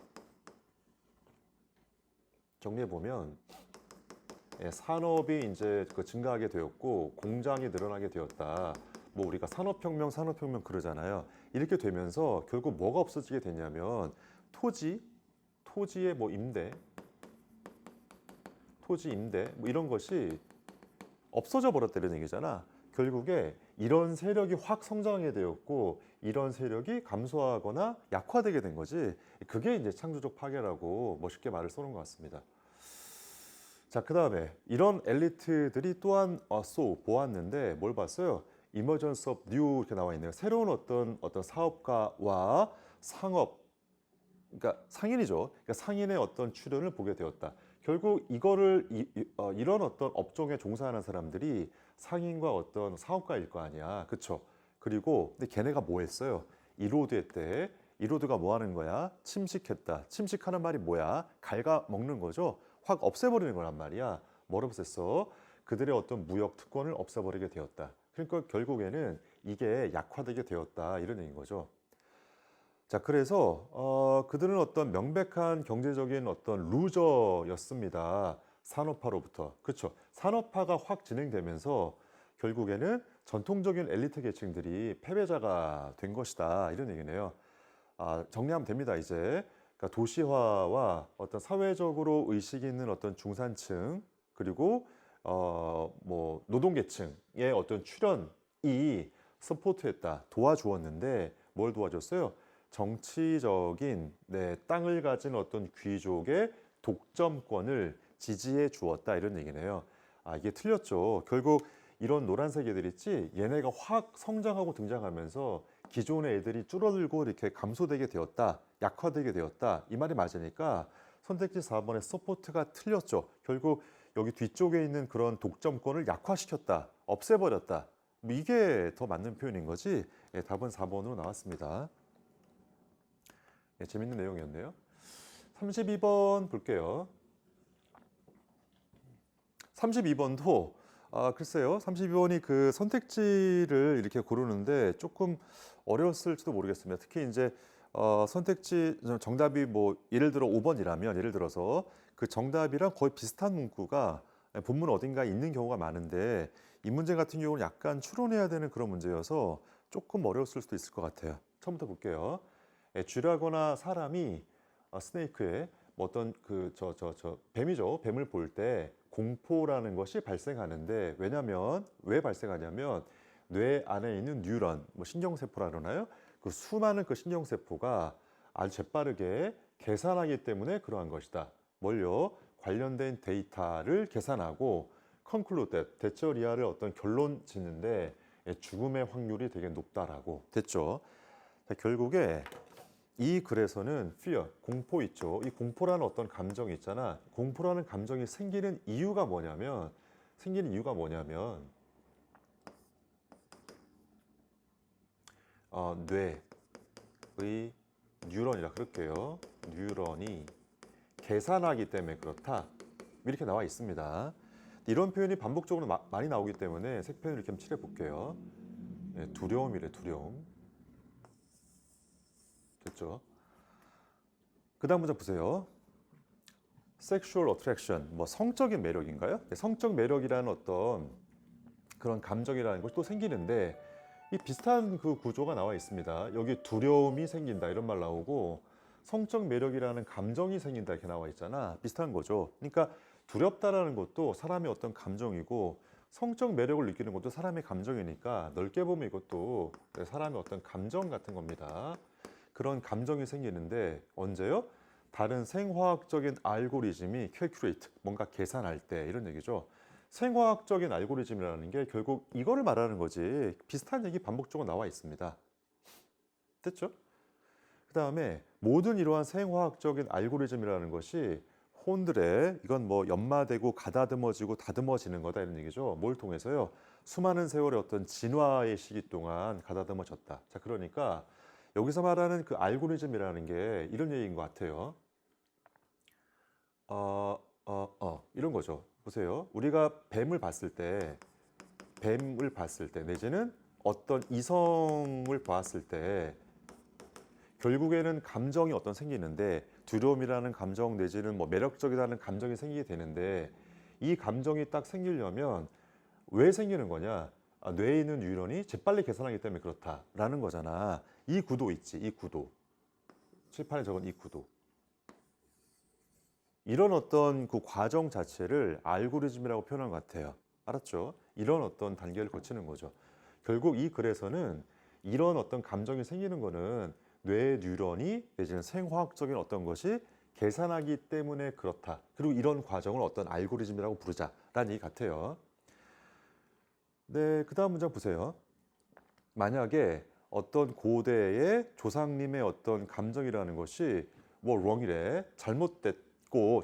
[SPEAKER 1] 정리해 보면 산업이 이제 그 증가하게 되었고 공장이 늘어나게 되었다. 뭐 우리가 산업혁명 그러잖아요. 이렇게 되면서 결국 뭐가 없어지게 됐냐면 토지의 뭐 토지 임대 뭐 이런 것이 없어져 버렸다는 얘기잖아. 결국에 이런 세력이 확 성장하게 되었고 이런 세력이 감소하거나 약화되게 된 거지. 그게 이제 창조적 파괴라고 멋있게 말을 써놓은 것 같습니다. 자, 그 다음에 이런 엘리트들이 또한 보았는데 뭘 봤어요? Emergence of New 이렇게 나와 있네요. 새로운 어떤 사업가와 그러니까 상인이죠. 그러니까 상인의 어떤 출현을 보게 되었다. 결국 이거를 이런 어떤 업종에 종사하는 사람들이 상인과 어떤 사업가일 거 아니야, 그렇죠? 그리고 근데 걔네가 뭐 했어요? 이로드했대. 이로드가 뭐 하는 거야? 침식했다. 침식하는 말이 뭐야? 갉아먹는 거죠. 확 없애버리는 거란 말이야. 뭘 없앴어? 그들의 어떤 무역 특권을 없애버리게 되었다. 그러니까 결국에는 이게 약화되게 되었다 이런 얘기인 거죠. 자, 그래서 그들은 어떤 명백한 경제적인 어떤 루저였습니다. 산업화로부터. 그렇죠. 산업화가 확 진행되면서 결국에는 전통적인 엘리트 계층들이 패배자가 된 것이다. 이런 얘기네요. 정리하면 됩니다, 이제. 그러니까 도시화와 어떤 사회적으로 의식이 있는 어떤 중산층 그리고 뭐 노동계층의 어떤 출현이 서포트했다, 도와주었는데 뭘 도와줬어요? 정치적인 땅을 가진 어떤 귀족의 독점권을 지지해 주었다 이런 얘기네요. 아, 이게 틀렸죠. 결국 이런 노란색 애들 있지, 얘네가 확 성장하고 등장하면서 기존의 애들이 줄어들고 이렇게 감소되게 되었다, 약화되게 되었다, 이 말이 맞으니까 선택지 4번의 서포트가 틀렸죠. 결국 여기 뒤쪽에 있는 그런 독점권을 약화시켰다, 없애버렸다, 뭐 이게 더 맞는 표현인 거지. 예, 답은 4번으로 나왔습니다. 예, 재밌는 내용이었네요. 32번 볼게요. 32번도 글쎄요. 32번이 그 선택지를 이렇게 고르는데 조금 어려웠을지도 모르겠습니다. 특히 이제 선택지 정답이 뭐 예를 들어 5번이라면 예를 들어서 그 정답이랑 거의 비슷한 문구가 본문 어딘가에 있는 경우가 많은데 이 문제 같은 경우는 약간 추론해야 되는 그런 문제여서 조금 어려웠을 수도 있을 것 같아요. 처음부터 볼게요. 쥐라거나 사람이 스네이크에 뭐 어떤 뱀이죠. 뱀을 볼 때 공포라는 것이 발생하는데 왜 발생하냐면 뇌 안에 있는 뉴런, 뭐 신경세포라 그러나요? 그 수많은 그 신경세포가 아주 재빠르게 계산하기 때문에 그러한 것이다. 뭘요? 관련된 데이터를 계산하고 conclude, 대처리아를 어떤 결론 짓는데 죽음의 확률이 되게 높다라고 됐죠. 자, 결국에 이 글에서는 fear, 공포 있죠. 이 공포라는 어떤 감정이 있잖아. 공포라는 감정이 생기는 이유가 뭐냐면 뇌의 뉴런이라 그럴게요. 뉴런이 계산하기 때문에 그렇다. 이렇게 나와 있습니다. 이런 표현이 반복적으로 많이 나오기 때문에 색표현을 이렇게 칠해 볼게요. 예, 두려움이래, 두려움. 됐죠? 그 다음 문제 보세요. sexual attraction, 뭐 성적인 매력인가요? 성적 매력이라는 어떤 그런 감정이라는 것이 또 생기는데 이 비슷한 그 구조가 나와 있습니다. 여기 두려움이 생긴다 이런 말 나오고 성적 매력이라는 감정이 생긴다 이렇게 나와 있잖아. 비슷한 거죠. 그러니까 두렵다라는 것도 사람의 어떤 감정이고 성적 매력을 느끼는 것도 사람의 감정이니까 넓게 보면 이것도 사람의 어떤 감정 같은 겁니다. 그런 감정이 생기는데 언제요? 다른 생화학적인 알고리즘이 calculate, 뭔가 계산할 때 이런 얘기죠. 생화학적인 알고리즘이라는 게 결국 이거를 말하는 거지. 비슷한 얘기 반복적으로 나와 있습니다. 됐죠? 그 다음에 모든 이러한 생화학적인 알고리즘이라는 것이 혼들에 이건 뭐 연마되고 가다듬어지고 다듬어지는 거다 이런 얘기죠. 뭘 통해서요? 수많은 세월의 어떤 진화의 시기 동안 가다듬어졌다. 자, 그러니까 여기서 말하는 그 알고리즘이라는 게 이런 얘기인 것 같아요. 이런 거죠. 보세요. 우리가 뱀을 봤을 때, 내지는 어떤 이성을 봤을 때, 결국에는 감정이 어떤 생기는데, 두려움이라는 감정 내지는 뭐 매력적이라는 감정이 생기게 되는데, 이 감정이 딱 생기려면 왜 생기는 거냐? 뇌에 있는 뉴런이 재빨리 계산하기 때문에 그렇다라는 거잖아. 이 구도 있지, 이 구도. 칠판에 적은 이 구도. 이런 어떤 그 과정 자체를 알고리즘이라고 표현한 것 같아요. 알았죠? 이런 어떤 단계를 거치는 거죠. 결국 이 글에서는 이런 어떤 감정이 생기는 거는 뇌 뉴런이 내지는 생화학적인 어떤 것이 계산하기 때문에 그렇다. 그리고 이런 과정을 어떤 알고리즘이라고 부르자라는 얘기 같아요. 네, 그 다음 문장 보세요. 만약에 어떤 고대의 조상님의 어떤 감정이라는 것이 뭐 wrong이래, 잘못됐고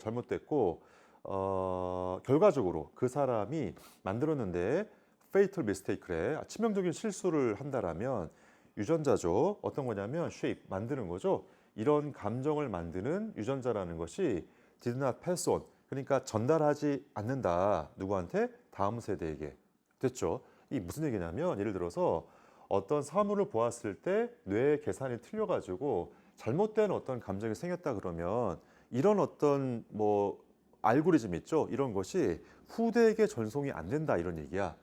[SPEAKER 1] 결과적으로 그 사람이 만들었는데 fatal mistake래, 치명적인 실수를 한다라면 유전자죠. 어떤 거냐면 shape, 만드는 거죠. 이런 감정을 만드는 유전자라는 것이 did not pass on, 그러니까 전달하지 않는다. 누구한테? 다음 세대에게. 됐죠? 이 무슨 얘기냐면 예를 들어서 어떤 사물을 보았을 때 뇌의 계산이 틀려가지고 잘못된 어떤 감정이 생겼다 그러면 이런 어떤 뭐 알고리즘 있죠? 이런 것이 후대에게 전송이 안 된다 이런 얘기야.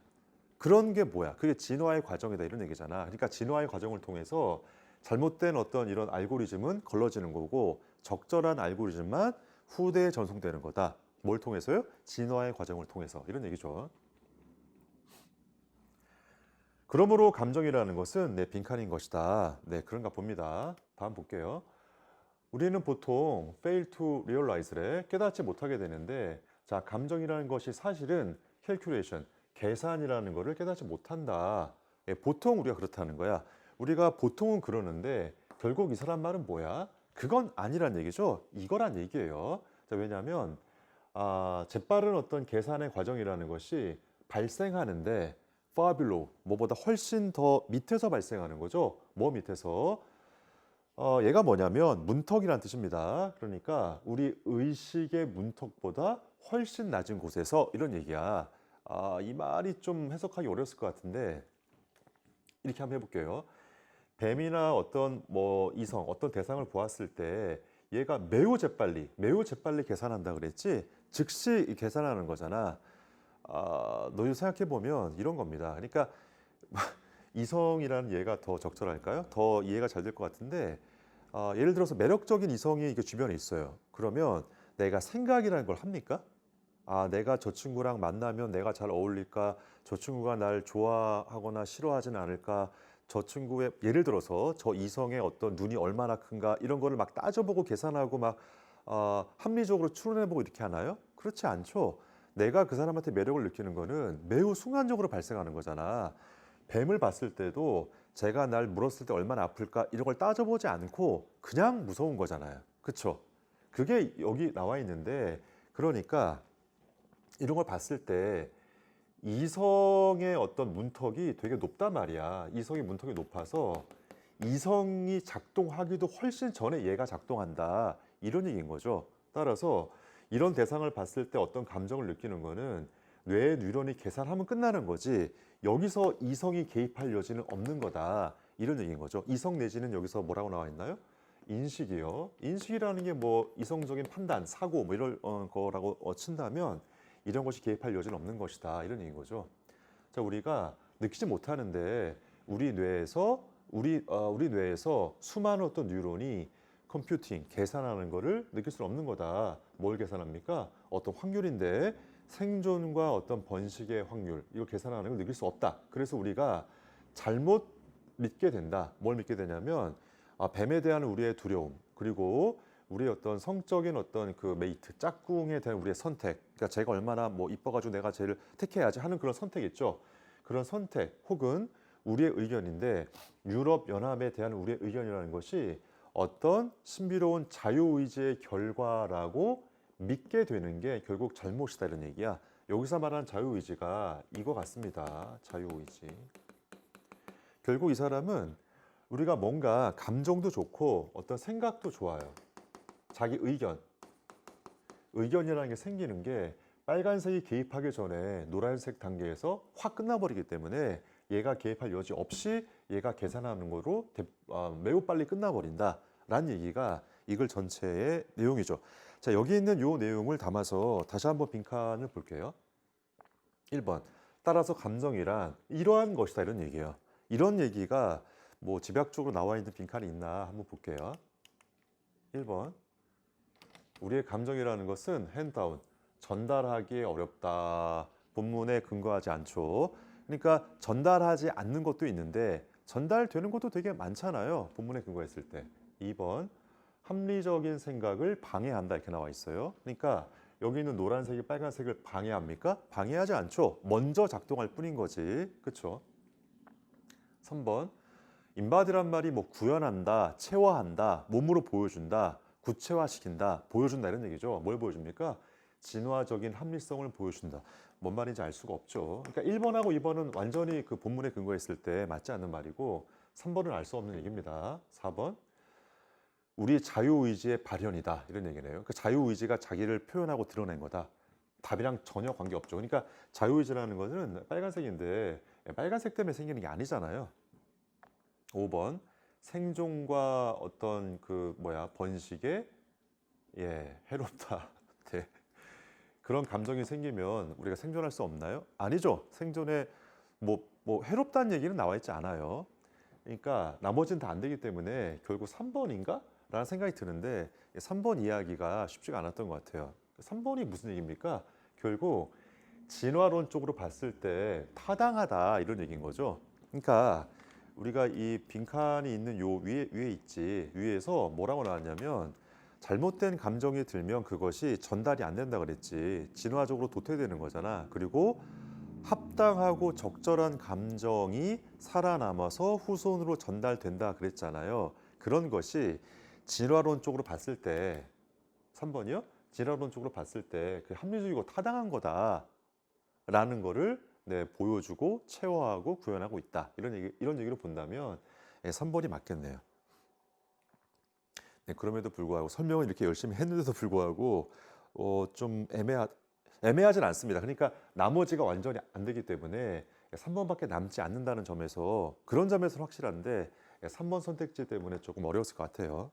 [SPEAKER 1] 그런 게 뭐야? 그게 진화의 과정이다 이런 얘기잖아. 그러니까 진화의 과정을 통해서 잘못된 어떤 이런 알고리즘은 걸러지는 거고 적절한 알고리즘만 후대에 전송되는 거다. 뭘 통해서요? 진화의 과정을 통해서 이런 얘기죠. 그러므로 감정이라는 것은 내 빈칸인 것이다. 네, 그런가 봅니다. 다음 볼게요. 우리는 보통 fail to realize래 깨닫지 못하게 되는데 자, 감정이라는 것이 사실은 calculation, 계산이라는 것을 깨닫지 못한다. 예, 보통 우리가 그렇다는 거야. 우리가 보통은 그러는데 결국 이 사람 말은 뭐야? 그건 아니란 얘기죠. 이거란 얘기예요. 자, 왜냐하면 재빠른 어떤 계산의 과정이라는 것이 발생하는데 far below, 뭐보다 훨씬 더 밑에서 발생하는 거죠. 뭐 밑에서? 얘가 뭐냐면 문턱이란 뜻입니다. 그러니까 우리 의식의 문턱보다 훨씬 낮은 곳에서 이런 얘기야. 이 말이 좀 해석하기 어려웠을 것 같은데 이렇게 한번 해볼게요. 뱀이나 어떤 뭐 이성, 어떤 대상을 보았을 때 얘가 매우 재빨리 계산한다 그랬지? 즉시 계산하는 거잖아. 너희 생각해 보면 이런 겁니다. 그러니까 이성이라는 예가 더 적절할까요? 더 이해가 잘 될 것 같은데 예를 들어서 매력적인 이성이 이게 주변에 있어요. 그러면 내가 생각이라는 걸 합니까? 내가 저 친구랑 만나면 내가 잘 어울릴까? 저 친구가 날 좋아하거나 싫어하지는 않을까? 저 친구의 예를 들어서 저 이성의 어떤 눈이 얼마나 큰가 이런 거를 막 따져보고 계산하고 막 합리적으로 추론해보고 이렇게 하나요? 그렇지 않죠. 내가 그 사람한테 매력을 느끼는 거는 매우 순간적으로 발생하는 거잖아. 뱀을 봤을 때도 제가 날 물었을 때 얼마나 아플까 이런 걸 따져보지 않고 그냥 무서운 거잖아요. 그렇죠? 그게 여기 나와 있는데 그러니까 이런 걸 봤을 때 이성의 어떤 문턱이 되게 높단 말이야. 이성의 문턱이 높아서 이성이 작동하기도 훨씬 전에 얘가 작동한다. 이런 얘기인 거죠. 따라서 이런 대상을 봤을 때 어떤 감정을 느끼는 거는 뇌의 뉴런이 계산하면 끝나는 거지 여기서 이성이 개입할 여지는 없는 거다. 이런 얘기인 거죠. 이성 내지는 여기서 뭐라고 나와 있나요? 인식이요. 인식이라는 게 뭐 이성적인 판단, 사고 뭐 이런 거라고 친다면 이런 것이 개입할 여지는 없는 것이다. 이런 얘기인 거죠. 자, 우리가 느끼지 못하는데 우리 뇌에서 수많은 어떤 뉴런이 컴퓨팅, 계산하는 거를 느낄 수는 없는 거다. 뭘 계산합니까? 어떤 확률인데 생존과 어떤 번식의 확률, 이걸 계산하는 걸 느낄 수 없다. 그래서 우리가 잘못 믿게 된다. 뭘 믿게 되냐면 뱀에 대한 우리의 두려움, 그리고 우리의 어떤 성적인 어떤 그 메이트, 짝꿍에 대한 우리의 선택, 그러니까 제가 얼마나 뭐 이뻐가지고 내가 쟤를 택해야지 하는 그런 선택 있죠. 그런 선택 혹은 우리의 의견인데 유럽 연합에 대한 우리의 의견이라는 것이 어떤 신비로운 자유의지의 결과라고 믿게 되는 게 결국 잘못이다 이런 얘기야. 여기서 말하는 자유의지가 이거 같습니다. 자유의지. 결국 이 사람은 우리가 뭔가 감정도 좋고 어떤 생각도 좋아요. 자기 의견이라는 게 생기는 게 빨간색이 개입하기 전에 노란색 단계에서 확 끝나버리기 때문에 얘가 개입할 여지 없이 얘가 계산하는 거로 매우 빨리 끝나버린다 라는 얘기가 이글 전체의 내용이죠. 자, 여기 있는 요 내용을 담아서 다시 한번 빈칸을 볼게요. 1번 따라서 감정이란 이러한 것이다 이런 얘기예요. 이런 얘기가 뭐 집약적으로 나와 있는 빈칸이 있나 한번 볼게요. 1번 우리의 감정이라는 것은 핸드다운, 전달하기 어렵다. 본문에 근거하지 않죠. 그러니까 전달하지 않는 것도 있는데 전달되는 것도 되게 많잖아요. 본문에 근거했을 때. 2번 합리적인 생각을 방해한다 이렇게 나와 있어요. 그러니까 여기 있는 노란색이 빨간색을 방해합니까? 방해하지 않죠. 먼저 작동할 뿐인 거지. 그렇죠? 3번 인바디란 말이 뭐 구현한다, 체화한다, 몸으로 보여준다, 구체화시킨다, 보여준다 이런 얘기죠. 뭘 보여줍니까? 진화적인 합리성을 보여준다. 뭔 말인지 알 수가 없죠. 그러니까 1번하고 2번은 완전히 그 본문에 근거했을 때 맞지 않는 말이고 3번은 알 수 없는 얘기입니다. 4번 우리 자유의지의 발현이다 이런 얘기네요. 그 자유의지가 자기를 표현하고 드러낸 거다. 답이랑 전혀 관계없죠. 그러니까 자유의지라는 것은 빨간색인데 빨간색 때문에 생기는 게 아니잖아요. 5번 생존과 어떤 그 번식에 해롭다. 네. 그런 감정이 생기면 우리가 생존할 수 없나요? 아니죠. 생존에 뭐 해롭다는 얘기는 나와 있지 않아요. 그러니까 나머지는 다 안 되기 때문에 결국 3번인가? 라는 생각이 드는데 3번 이야기가 쉽지가 않았던 것 같아요. 3번이 무슨 얘기입니까? 결국 진화론 쪽으로 봤을 때 타당하다 이런 얘기인 거죠. 그러니까 우리가 이 빈칸이 있는 요 위에 있지. 위에서 뭐라고 나왔냐면 잘못된 감정이 들면 그것이 전달이 안 된다 그랬지. 진화적으로 도태되는 거잖아. 그리고 합당하고 적절한 감정이 살아남아서 후손으로 전달된다 그랬잖아요. 그런 것이 진화론적으로 봤을 때 3번이요? 진화론적으로 봤을 때 그 합리적이고 타당한 거다라는 거를 네, 보여주고 체화하고 구현하고 있다. 이런 얘기로 본다면 3번이 맞겠네요. 네, 그럼에도 불구하고 설명을 이렇게 열심히 했는데도 불구하고 좀 애매하진 않습니다. 그러니까 나머지가 완전히 안 되기 때문에 3번밖에 남지 않는다는 점에서 그런 점에서는 확실한데 3번 선택지 때문에 조금 어려웠을 것 같아요.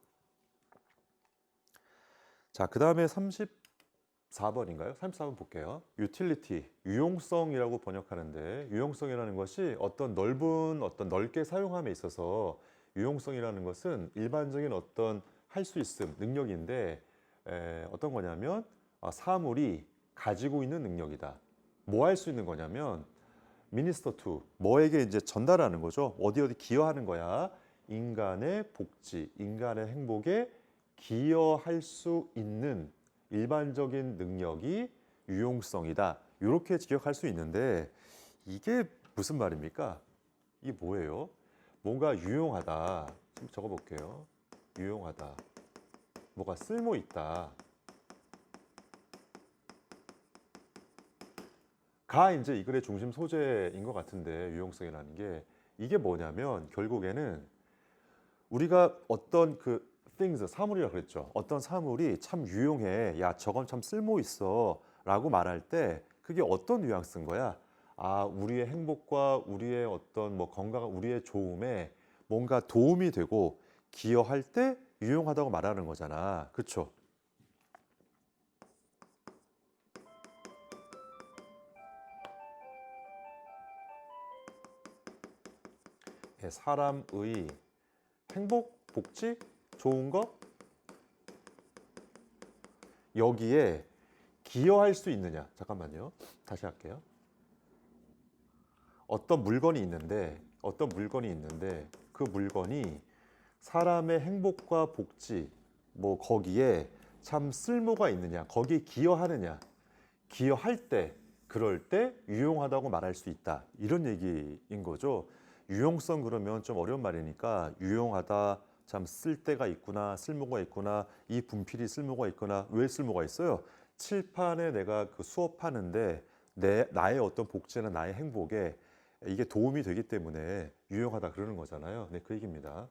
[SPEAKER 1] 자, 그 다음에 34번인가요? 34번 볼게요. 유틸리티, 유용성이라고 번역하는데 유용성이라는 것이 어떤 넓게 사용함에 있어서 유용성이라는 것은 일반적인 어떤 할 수 있음, 능력인데 어떤 거냐면 사물이 가지고 있는 능력이다. 뭐 할 수 있는 거냐면 minister to, 뭐에게 이제 전달하는 거죠. 어디 기여하는 거야. 인간의 복지, 인간의 행복에 기여할 수 있는 일반적인 능력이 유용성이다. 이렇게 기억할 수 있는데 이게 무슨 말입니까? 이게 뭐예요? 뭔가 유용하다. 좀 적어볼게요. 유용하다. 뭐가 쓸모 있다. 가 이제 이 글의 중심 소재인 것 같은데 유용성이라는 게 이게 뭐냐면 결국에는 우리가 어떤 그 things 사물이라 그랬죠. 어떤 사물이 참 유용해. 야, 저건 참 쓸모 있어라고 말할 때 그게 어떤 뉘앙스인 거야? 아, 우리의 행복과 우리의 어떤 뭐 건강, 우리의 좋음에 뭔가 도움이 되고 기여할 때 유용하다고 말하는 거잖아. 그렇죠? 사람의 행복, 복지, 좋은 거 여기에 기여할 수 있느냐? 잠깐만요. 다시 할게요. 어떤 물건이 있는데 그 물건이 사람의 행복과 복지 뭐 거기에 참 쓸모가 있느냐? 거기에 기여하느냐? 기여할 때 그럴 때 유용하다고 말할 수 있다. 이런 얘기인 거죠. 유용성 그러면 좀 어려운 말이니까 유용하다, 참 쓸데가 있구나, 쓸모가 있구나, 이 분필이 쓸모가 있구나. 왜 쓸모가 있어요? 칠판에 내가 그 수업하는데 나의 어떤 복지나 나의 행복에 이게 도움이 되기 때문에 유용하다 그러는 거잖아요. 네, 그 얘기입니다.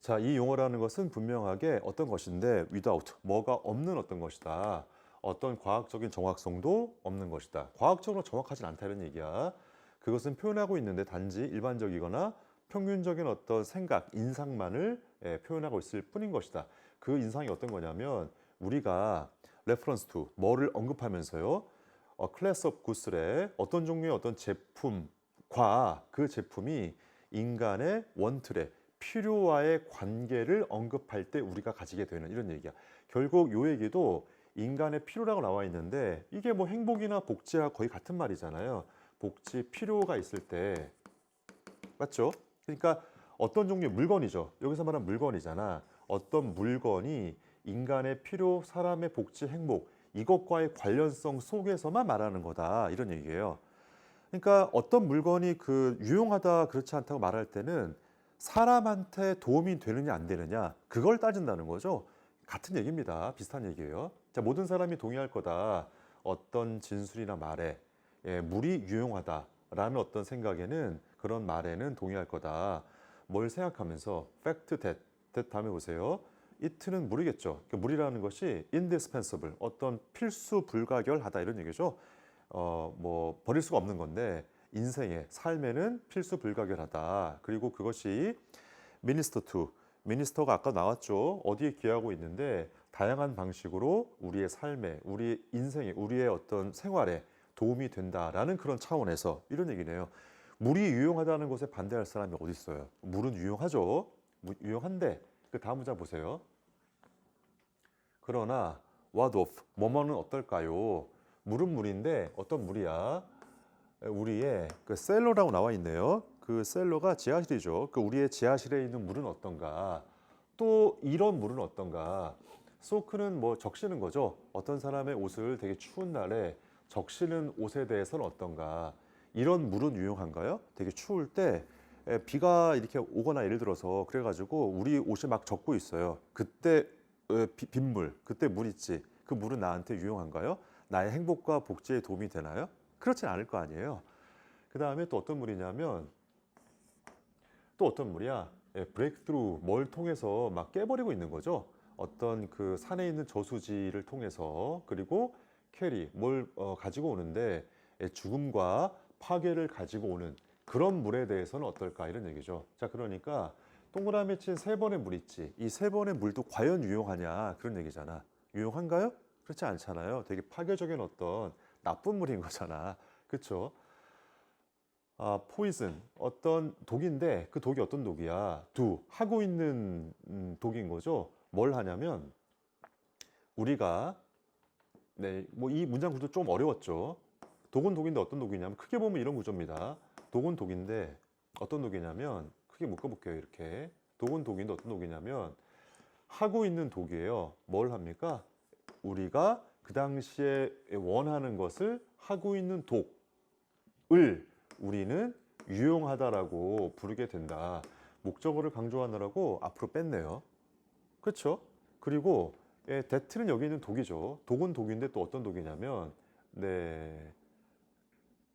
[SPEAKER 1] 자, 이 용어라는 것은 분명하게 어떤 것인데 without, 뭐가 없는 어떤 것이다. 어떤 과학적인 정확성도 없는 것이다. 과학적으로 정확하진 않다는 얘기야. 그것은 표현하고 있는데 단지 일반적이거나 평균적인 어떤 생각, 인상만을 표현하고 있을 뿐인 것이다. 그 인상이 어떤 거냐면 우리가 reference to, 뭐를 언급하면서요. class of goods래 어떤 종류의 어떤 제품과 그 제품이 인간의 원틀에 필요와의 관계를 언급할 때 우리가 가지게 되는 이런 얘기야. 결국 요 얘기도 인간의 필요라고 나와 있는데 이게 뭐 행복이나 복지와 거의 같은 말이잖아요. 복지 필요가 있을 때 맞죠? 그러니까 어떤 종류의 물건이죠. 여기서 말하는 물건이잖아. 어떤 물건이 인간의 필요, 사람의 복지, 행복 이것과의 관련성 속에서만 말하는 거다. 이런 얘기예요. 그러니까 어떤 물건이 그 유용하다 그렇지 않다고 말할 때는 사람한테 도움이 되느냐 안 되느냐 그걸 따진다는 거죠. 같은 얘기입니다. 비슷한 얘기예요. 자, 모든 사람이 동의할 거다. 어떤 진술이나 말에 물이 유용하다라는 어떤 생각에는 그런 말에는 동의할 거다. 뭘 생각하면서 fact that 다음에 보세요. it는 물이겠죠. 그 물이라는 것이 indispensable, 어떤 필수 불가결하다 이런 얘기죠. 뭐 버릴 수가 없는 건데 인생의 삶에는 필수 불가결하다. 그리고 그것이 minister to, 미니스터가 아까 나왔죠. 어디에 기여하고 있는데 다양한 방식으로 우리의 삶에, 우리 인생에, 우리의 어떤 생활에 도움이 된다라는 그런 차원에서 이런 얘기네요. 물이 유용하다는 것에 반대할 사람이 어디 있어요? 물은 유용하죠. 유용한데 그 다음 문장 보세요. 그러나 what of, 뭐뭐는 어떨까요? 물은 물인데 어떤 물이야? 우리의 그 셀러라고 나와 있네요. 그 셀러가 지하실이죠. 그 우리의 지하실에 있는 물은 어떤가? 또 이런 물은 어떤가? 소크는 뭐 적시는 거죠. 어떤 사람의 옷을 되게 추운 날에 적시는 옷에 대해서는 어떤가? 이런 물은 유용한가요? 되게 추울 때 비가 이렇게 오거나 예를 들어서 그래가지고 우리 옷이 막 젖고 있어요. 그때 빗물, 그때 물 있지. 그 물은 나한테 유용한가요? 나의 행복과 복지에 도움이 되나요? 그렇진 않을 거 아니에요. 그 다음에 또 어떤 물이냐면 또 어떤 물이야? 브레이크트루 뭘 통해서 막 깨버리고 있는 거죠. 어떤 그 산에 있는 저수지를 통해서 그리고 캐리 뭘 가지고 오는데 죽음과 파괴를 가지고 오는 그런 물에 대해서는 어떨까 이런 얘기죠. 자, 그러니까 동그라미 친 세 번의 물 있지. 이 세 번의 물도 과연 유용하냐 그런 얘기잖아. 유용한가요? 그렇지 않잖아요. 되게 파괴적인 어떤 나쁜 물인 거잖아. 그렇죠? 포이즌 어떤 독인데 그 독이 어떤 독이야? 하고 있는 독인 거죠. 뭘 하냐면 우리가 뭐 이 문장 구조 좀 어려웠죠. 독은 독인데 어떤 독이냐면 크게 보면 이런 구조입니다. 독은 독인데 어떤 독이냐면 크게 묶어볼게요. 이렇게 독은 독인데 어떤 독이냐면 하고 있는 독이에요. 뭘 합니까? 우리가 그 당시에 원하는 것을 하고 있는 독을 우리는 유용하다라고 부르게 된다. 목적어를 강조하느라고 앞으로 뺐네요. 그렇죠? 그리고 that는 여기 있는 독이죠. 독은 독인데 또 어떤 독이냐면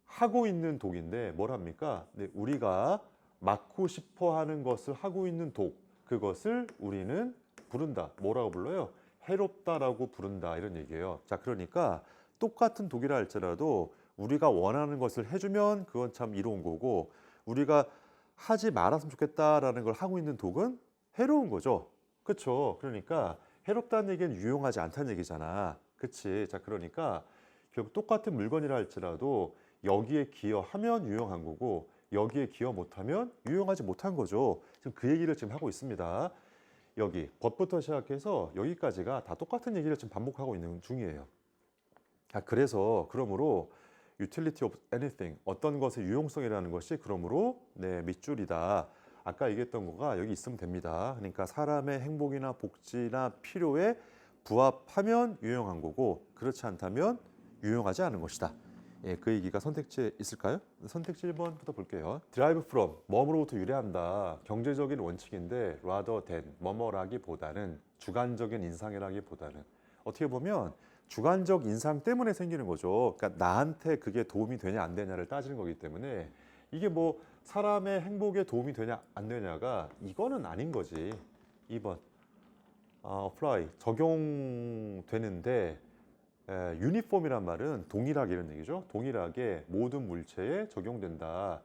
[SPEAKER 1] 하고 있는 독인데 뭘 합니까? 우리가 맡고 싶어 하는 것을 하고 있는 독, 그것을 우리는 부른다. 뭐라고 불러요? 해롭다라고 부른다 이런 얘기예요. 자, 그러니까 똑같은 독이라 할지라도 우리가 원하는 것을 해주면 그건 참 이로운 거고 우리가 하지 말았으면 좋겠다라는 걸 하고 있는 독은 해로운 거죠. 그렇죠? 그러니까 해롭다는 얘기는 유용하지 않다는 얘기잖아. 그치? 자, 그러니까 결국 똑같은 물건이라 할지라도 여기에 기여하면 유용한 거고 여기에 기여 못하면 유용하지 못한 거죠. 지금 그 얘기를 지금 하고 있습니다. 여기 벗부터 시작해서 여기까지가 다 똑같은 얘기를 지금 반복하고 있는 중이에요. 그러므로 utility of anything 어떤 것의 유용성이라는 것이 그러므로 밑줄이다. 아까 얘기했던 거가 여기 있으면 됩니다. 그러니까 사람의 행복이나 복지나 필요에 부합하면 유용한 거고 그렇지 않다면 유용하지 않은 것이다. 그 얘기가 선택지에 있을까요? 선택지 1번부터 볼게요. drive from, 뭐뭐로부터 유래한다. 경제적인 원칙인데 rather than, 뭐뭐라기보다는 주관적인 인상이라기보다는 어떻게 보면 주관적 인상 때문에 생기는 거죠. 그러니까 나한테 그게 도움이 되냐 안 되냐를 따지는 거기 때문에 이게 뭐 사람의 행복에 도움이 되냐 안 되냐가 이거는 아닌 거지. 2번 apply, 적용되는데 유니폼이란 말은 동일하게 이런 얘기죠. 동일하게 모든 물체에 적용된다.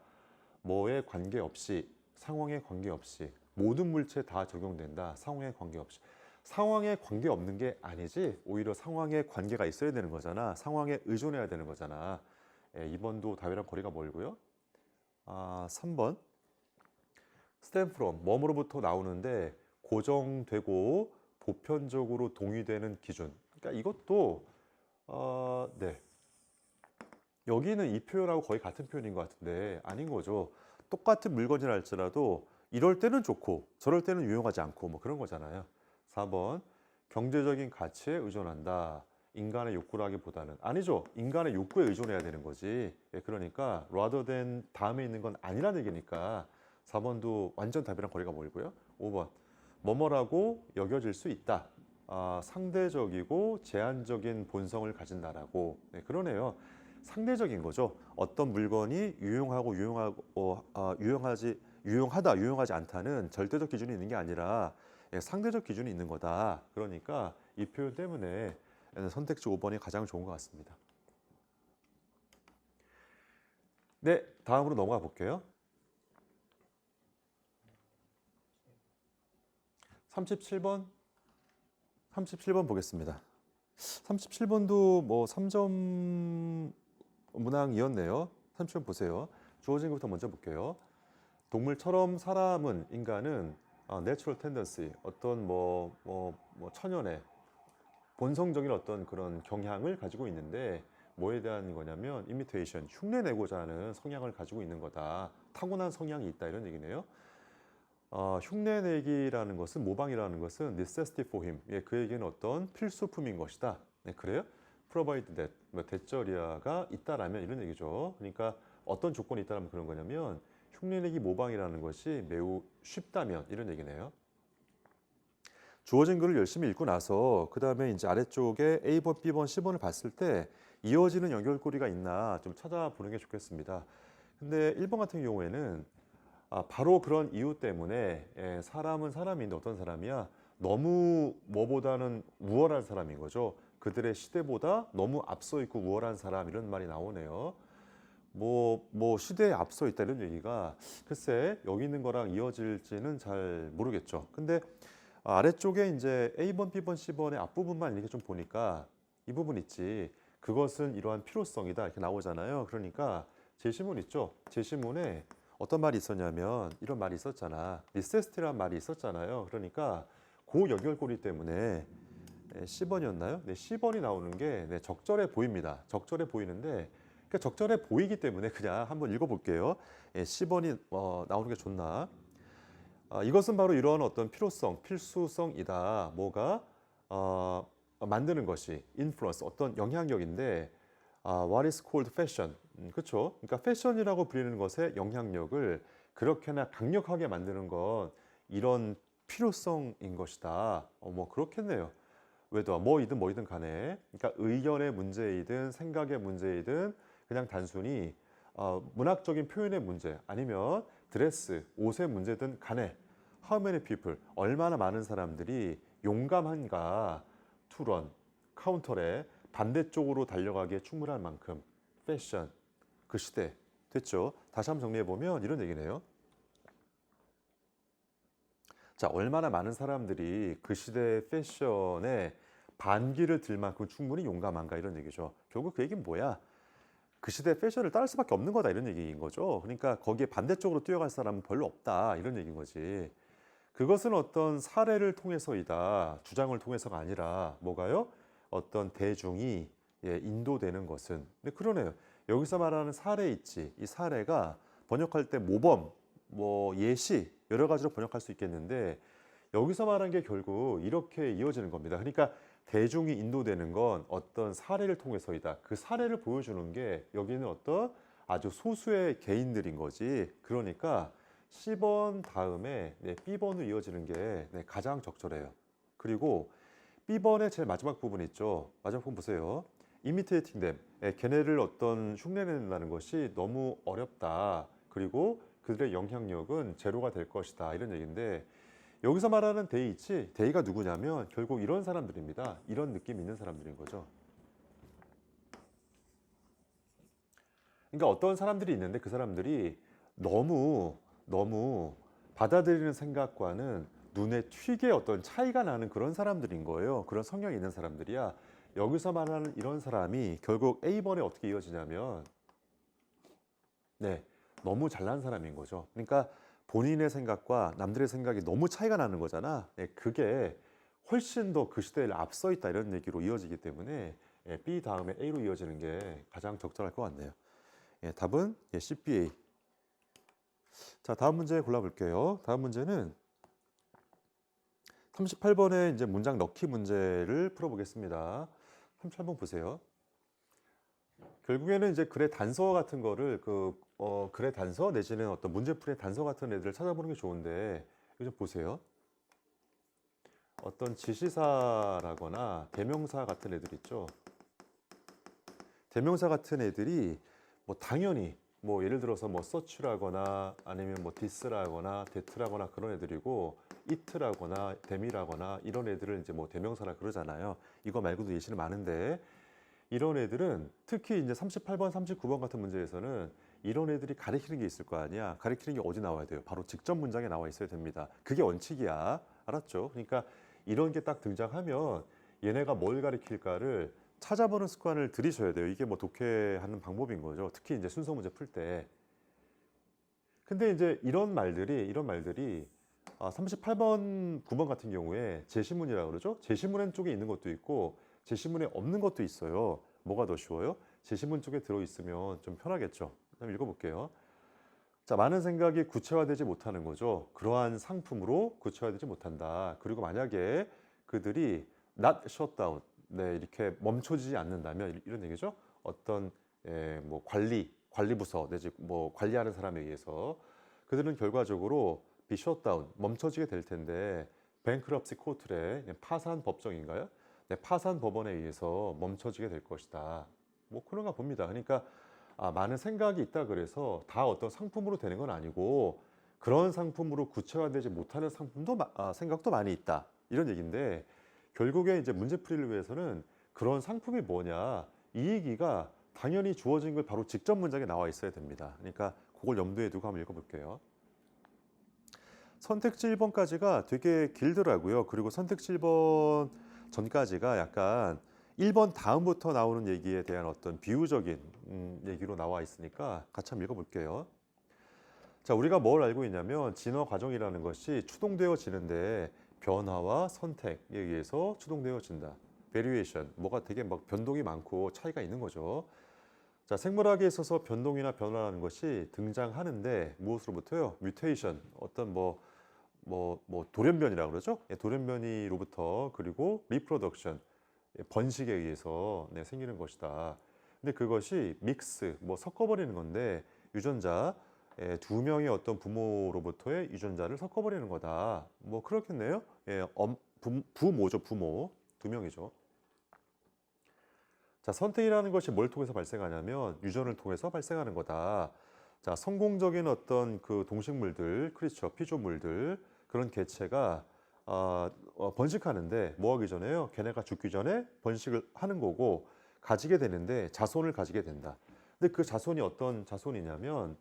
[SPEAKER 1] 뭐에 관계없이, 상황에 관계없이 모든 물체에 다 적용된다. 상황에 관계없이. 상황에 관계없는 게 아니지 오히려 상황에 관계가 있어야 되는 거잖아. 상황에 의존해야 되는 거잖아. 2번도 답이랑 거리가 멀고요. 3번 stem from, 뭐뭐로부터 나오는데 고정되고 보편적으로 동의되는 기준. 그러니까 이것도 여기는 이 표현하고 거의 같은 표현인 것 같은데 아닌 거죠. 똑같은 물건이라 할지라도 이럴 때는 좋고 저럴 때는 유용하지 않고 뭐 그런 거잖아요. 4번 경제적인 가치에 의존한다. 인간의 욕구라기보다는 아니죠. 인간의 욕구에 의존해야 되는 거지. 그러니까 rather than 다음에 있는 건 아니라는 얘기니까 4번도 완전 답이랑 거리가 멀고요. 5번 뭐뭐라고 여겨질 수 있다. 상대적이고 제한적인 본성을 가진다라고. 그러네요. 상대적인 거죠. 어떤 물건이 유용하다, 유용하지 않다는 절대적 기준이 있는 게 아니라 상대적 기준이 있는 거다. 그러니까 이 표현 때문에 선택지 5번이 가장 좋은 것 같습니다. 네, 다음으로 넘어가 볼게요. 37번 보겠습니다. 37번도 뭐 3점 문항이었네요. 37번 보세요. 주어진 것부터 먼저 볼게요. 동물처럼 사람은, 인간은 natural tendency, 어떤 천연의 본성적인 어떤 그런 경향을 가지고 있는데 뭐에 대한 거냐면 imitation, 흉내내고자 하는 성향을 가지고 있는 거다. 타고난 성향이 있다 이런 얘기네요. 흉내내기라는 것은 모방이라는 것은 necessity for him. 예, 그에게는 어떤 필수품인 것이다. 네, 그래요? provide that, 뭐 대절이야가 있다라면 이런 얘기죠. 그러니까 어떤 조건이 있다라면 그런 거냐면 흉내내기 모방이라는 것이 매우 쉽다면 이런 얘기네요. 주어진 글을 열심히 읽고 나서 그 다음에 이제 아래쪽에 A번, B번, C번을 봤을 때 이어지는 연결고리가 있나 좀 찾아보는 게 좋겠습니다. 근데 1번 같은 경우에는 바로 그런 이유 때문에 사람은 사람인데 어떤 사람이야? 너무 뭐보다는 우월한 사람인 거죠. 그들의 시대보다 너무 앞서 있고 우월한 사람 이런 말이 나오네요. 뭐 시대에 앞서 있다 이런 얘기가 글쎄 여기 있는 거랑 이어질지는 잘 모르겠죠. 근데 아래쪽에 이제 A번, B번, C번의 앞부분만 이렇게 좀 보니까 이 부분 있지. 그것은 이러한 필요성이다 이렇게 나오잖아요. 그러니까 제시문 있죠. 제시문에 어떤 말이 있었냐면 이런 말이 있었잖아. necessity라는 말이 있었잖아요. 그러니까 그 연결고리 때문에 C번이었나요? 네, C번이 나오는 게 적절해 보입니다. 적절해 보이는데 그러니까 적절해 보이기 때문에 그냥 한번 읽어볼게요. C번이 나오는 게 좋나? 이것은 바로 이러한 어떤 필요성, 필수성이다. 뭐가 만드는 것이 influence, 어떤 영향력인데 what is called fashion. 그렇죠? 그러니까 패션이라고 불리는 것의 영향력을 그렇게나 강력하게 만드는 건 이런 필요성인 것이다. 뭐 그렇겠네요. 왜도 뭐이든 간에 그러니까 의견의 문제이든 생각의 문제이든 그냥 단순히 문학적인 표현의 문제 아니면 드레스, 옷의 문제든 간에 How many people, 얼마나 많은 사람들이 용감한가 투런, 카운터에 반대쪽으로 달려가기에 충분할 만큼 패션, 그 시대 됐죠. 다시 한번 정리해보면 이런 얘기네요. 자, 얼마나 많은 사람들이 그 시대의 패션에 반기를 들 만큼 충분히 용감한가 이런 얘기죠. 결국 그 얘기는 뭐야? 그 시대 패션을 따를 수밖에 없는 거다 이런 얘기인 거죠. 그러니까 거기에 반대쪽으로 뛰어갈 사람은 별로 없다 이런 얘기인 거지. 그것은 어떤 사례를 통해서이다. 주장을 통해서가 아니라 뭐가요? 어떤 대중이 인도되는 것은. 근데 그러네요. 여기서 말하는 사례 있지. 이 사례가 번역할 때 모범, 뭐 예시 여러 가지로 번역할 수 있겠는데 여기서 말한 게 결국 이렇게 이어지는 겁니다. 그러니까 대중이 인도되는 건 어떤 사례를 통해서이다. 그 사례를 보여주는 게 여기는 어떤 아주 소수의 개인들인 거지. 그러니까 C번 다음에 B번으로 이어지는 게 가장 적절해요. 그리고 B번의 제일 마지막 부분 있죠. 마지막 부분 보세요. imitating them. 걔네를 어떤 흉내낸다는 것이 너무 어렵다. 그리고 그들의 영향력은 제로가 될 것이다. 이런 얘기인데 여기서 말하는 데이 있지? 데이가 누구냐면 결국 이런 사람들입니다. 이런 느낌 있는 사람들인 거죠. 그러니까 어떤 사람들이 있는데 그 사람들이 너무 받아들이는 생각과는 눈에 튀게 어떤 차이가 나는 그런 사람들인 거예요. 그런 성향이 있는 사람들이야. 여기서 말하는 이런 사람이 결국 A번에 어떻게 이어지냐면 너무 잘난 사람인 거죠. 그러니까 본인의 생각과 남들의 생각이 너무 차이가 나는 거잖아. 그게 훨씬 더 그 시대를 앞서 있다 이런 얘기로 이어지기 때문에 B 다음에 A로 이어지는 게 가장 적절할 것 같네요. 답은 CBA. 자, 다음 문제 골라볼게요. 다음 문제는 38번의 이제 문장 넣기 문제를 풀어보겠습니다. 38번 보세요. 결국에는 이제 글의 단서 같은 거를 글의 단서 내지는 어떤 문제풀이의 단서 같은 애들을 찾아보는 게 좋은데 이거 좀 보세요. 어떤 지시사라거나 대명사 같은 애들 있죠. 대명사 같은 애들이 뭐 당연히 뭐 예를 들어서 뭐 such라거나 아니면 뭐 this라거나 that라거나 그런 애들이고 it라거나 them이라거나 이런 애들을 이제 뭐 대명사라 그러잖아요. 이거 말고도 예시는 많은데 이런 애들은 특히 이제 38번, 39번 같은 문제에서는 이런 애들이 가리키는 게 있을 거 아니야. 가리키는 게 어디 나와야 돼요? 바로 직접 문장에 나와 있어야 됩니다. 그게 원칙이야. 알았죠? 그러니까 이런 게 딱 등장하면 얘네가 뭘 가리킬까를 찾아보는 습관을 들이셔야 돼요. 이게 뭐 독해하는 방법인 거죠. 특히 이제 순서 문제 풀 때. 근데 이제 이런 말들이 38번, 9번 같은 경우에 제시문이라고 그러죠. 제시문 쪽에 있는 것도 있고 제시문에 없는 것도 있어요. 뭐가 더 쉬워요? 제시문 쪽에 들어있으면 좀 편하겠죠. 한번 읽어볼게요. 자, 많은 생각이 구체화되지 못하는 거죠. 그러한 상품으로 구체화되지 못한다. 그리고 만약에 그들이 not shut down, 네, 이렇게 멈춰지지 않는다면 이런 얘기죠. 어떤 뭐 관리 부서 내지 뭐 관리하는 사람에 의해서 그들은 결과적으로 be shut down, 멈춰지게 될 텐데 bankruptcy court래 파산 법정인가요? 네, 파산 법원에 의해서 멈춰지게 될 것이다. 뭐 그런가 봅니다. 그러니까 많은 생각이 있다 그래서 다 어떤 상품으로 되는 건 아니고 그런 상품으로 구체화되지 못하는 생각도 많이 있다. 이런 얘기인데 결국에 이제 문제풀이를 위해서는 그런 상품이 뭐냐 이 얘기가 당연히 주어진 걸 바로 직접 문장에 나와 있어야 됩니다. 그러니까 그걸 염두에 두고 한번 읽어볼게요. 선택지 1번까지가 되게 길더라고요. 그리고 선택지 1번 전까지가 약간 1번 다음부터 나오는 얘기에 대한 어떤 비유적인 얘기로 나와 있으니까 같이 한번 읽어볼게요. 자, 우리가 뭘 알고 있냐면 진화 과정이라는 것이 추동되어지는데 변화와 선택에 의해서 추동되어진다. 베리에이션, 뭐가 되게 막 변동이 많고 차이가 있는 거죠. 자, 생물학에 있어서 변동이나 변화라는 것이 등장하는데 무엇으로부터요? 뮤테이션, 어떤 돌연변이라고 그러죠? 예, 돌연변이로부터 그리고 리프로덕션, 번식에 의해서 생기는 것이다. 근데 그것이 믹스, 섞어버리는 건데 유전자, 두 명의 어떤 부모로부터의 유전자를 섞어버리는 거다. 뭐 그렇겠네요. 예, 부모죠, 부모. 두 명이죠. 자, 선택이라는 것이 뭘 통해서 발생하냐면 유전을 통해서 발생하는 거다. 자, 성공적인 어떤 그 동식물들, 크리처, 피조물들 그런 개체가 번식하는데 뭐 하기 전에요? 걔네가 죽기 전에 번식을 하는 거고 가지게 되는데 자손을 가지게 된다. 근데 그 자손이 어떤 자손이냐면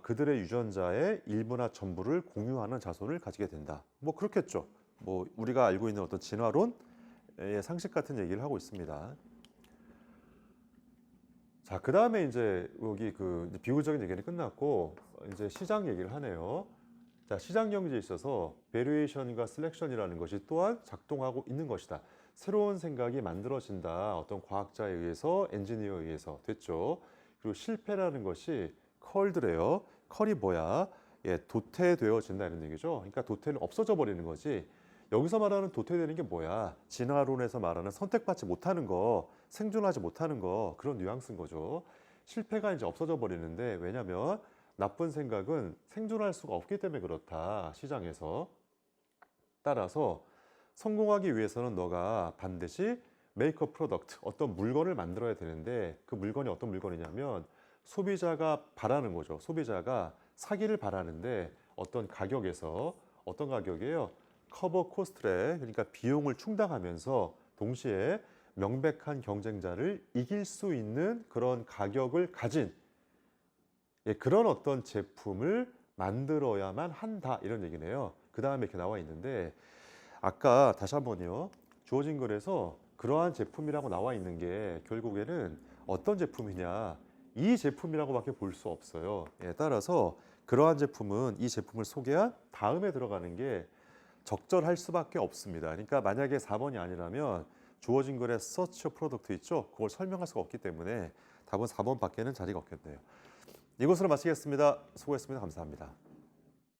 [SPEAKER 1] 그들의 유전자의 일부나 전부를 공유하는 자손을 가지게 된다. 뭐 그렇겠죠. 뭐 우리가 알고 있는 어떤 진화론의 상식 같은 얘기를 하고 있습니다. 자, 그 다음에 이제 여기 이제 비유적인 얘기는 끝났고 이제 시장 얘기를 하네요. 자, 시장 경제에 있어서 베리에이션과 셀렉션이라는 것이 또한 작동하고 있는 것이다. 새로운 생각이 만들어진다. 어떤 과학자에 의해서, 엔지니어에 의해서 됐죠. 그리고 실패라는 것이 컬드래요. 컬이 뭐야? 예, 도태되어진다 이런 얘기죠. 그러니까 도태는 없어져 버리는 거지. 여기서 말하는 도태되는 게 뭐야? 진화론에서 말하는 선택받지 못하는 거, 생존하지 못하는 거 그런 뉘앙스인 거죠. 실패가 이제 없어져 버리는데 왜냐면 나쁜 생각은 생존할 수가 없기 때문에 그렇다. 시장에서. 따라서 성공하기 위해서는 너가 반드시 make a product, 어떤 물건을 만들어야 되는데 그 물건이 어떤 물건이냐면 소비자가 바라는 거죠. 소비자가 사기를 바라는데 어떤 가격에서 어떤 가격이에요? 커버 코스트래. 그러니까 비용을 충당하면서 동시에 명백한 경쟁자를 이길 수 있는 그런 가격을 가진 그런 어떤 제품을 만들어야만 한다 이런 얘기네요. 그 다음에 이렇게 나와 있는데 아까 다시 한번요. 주어진 글에서 그러한 제품이라고 나와 있는 게 결국에는 어떤 제품이냐 이 제품이라고밖에 볼 수 없어요. 따라서 그러한 제품은 이 제품을 소개한 다음에 들어가는 게 적절할 수밖에 없습니다. 그러니까 만약에 4번이 아니라면 주어진 글에 search product 있죠? 그걸 설명할 수가 없기 때문에 답은 4번밖에는 자리가 없겠네요. 이것으로 마치겠습니다. 수고했습니다. 감사합니다.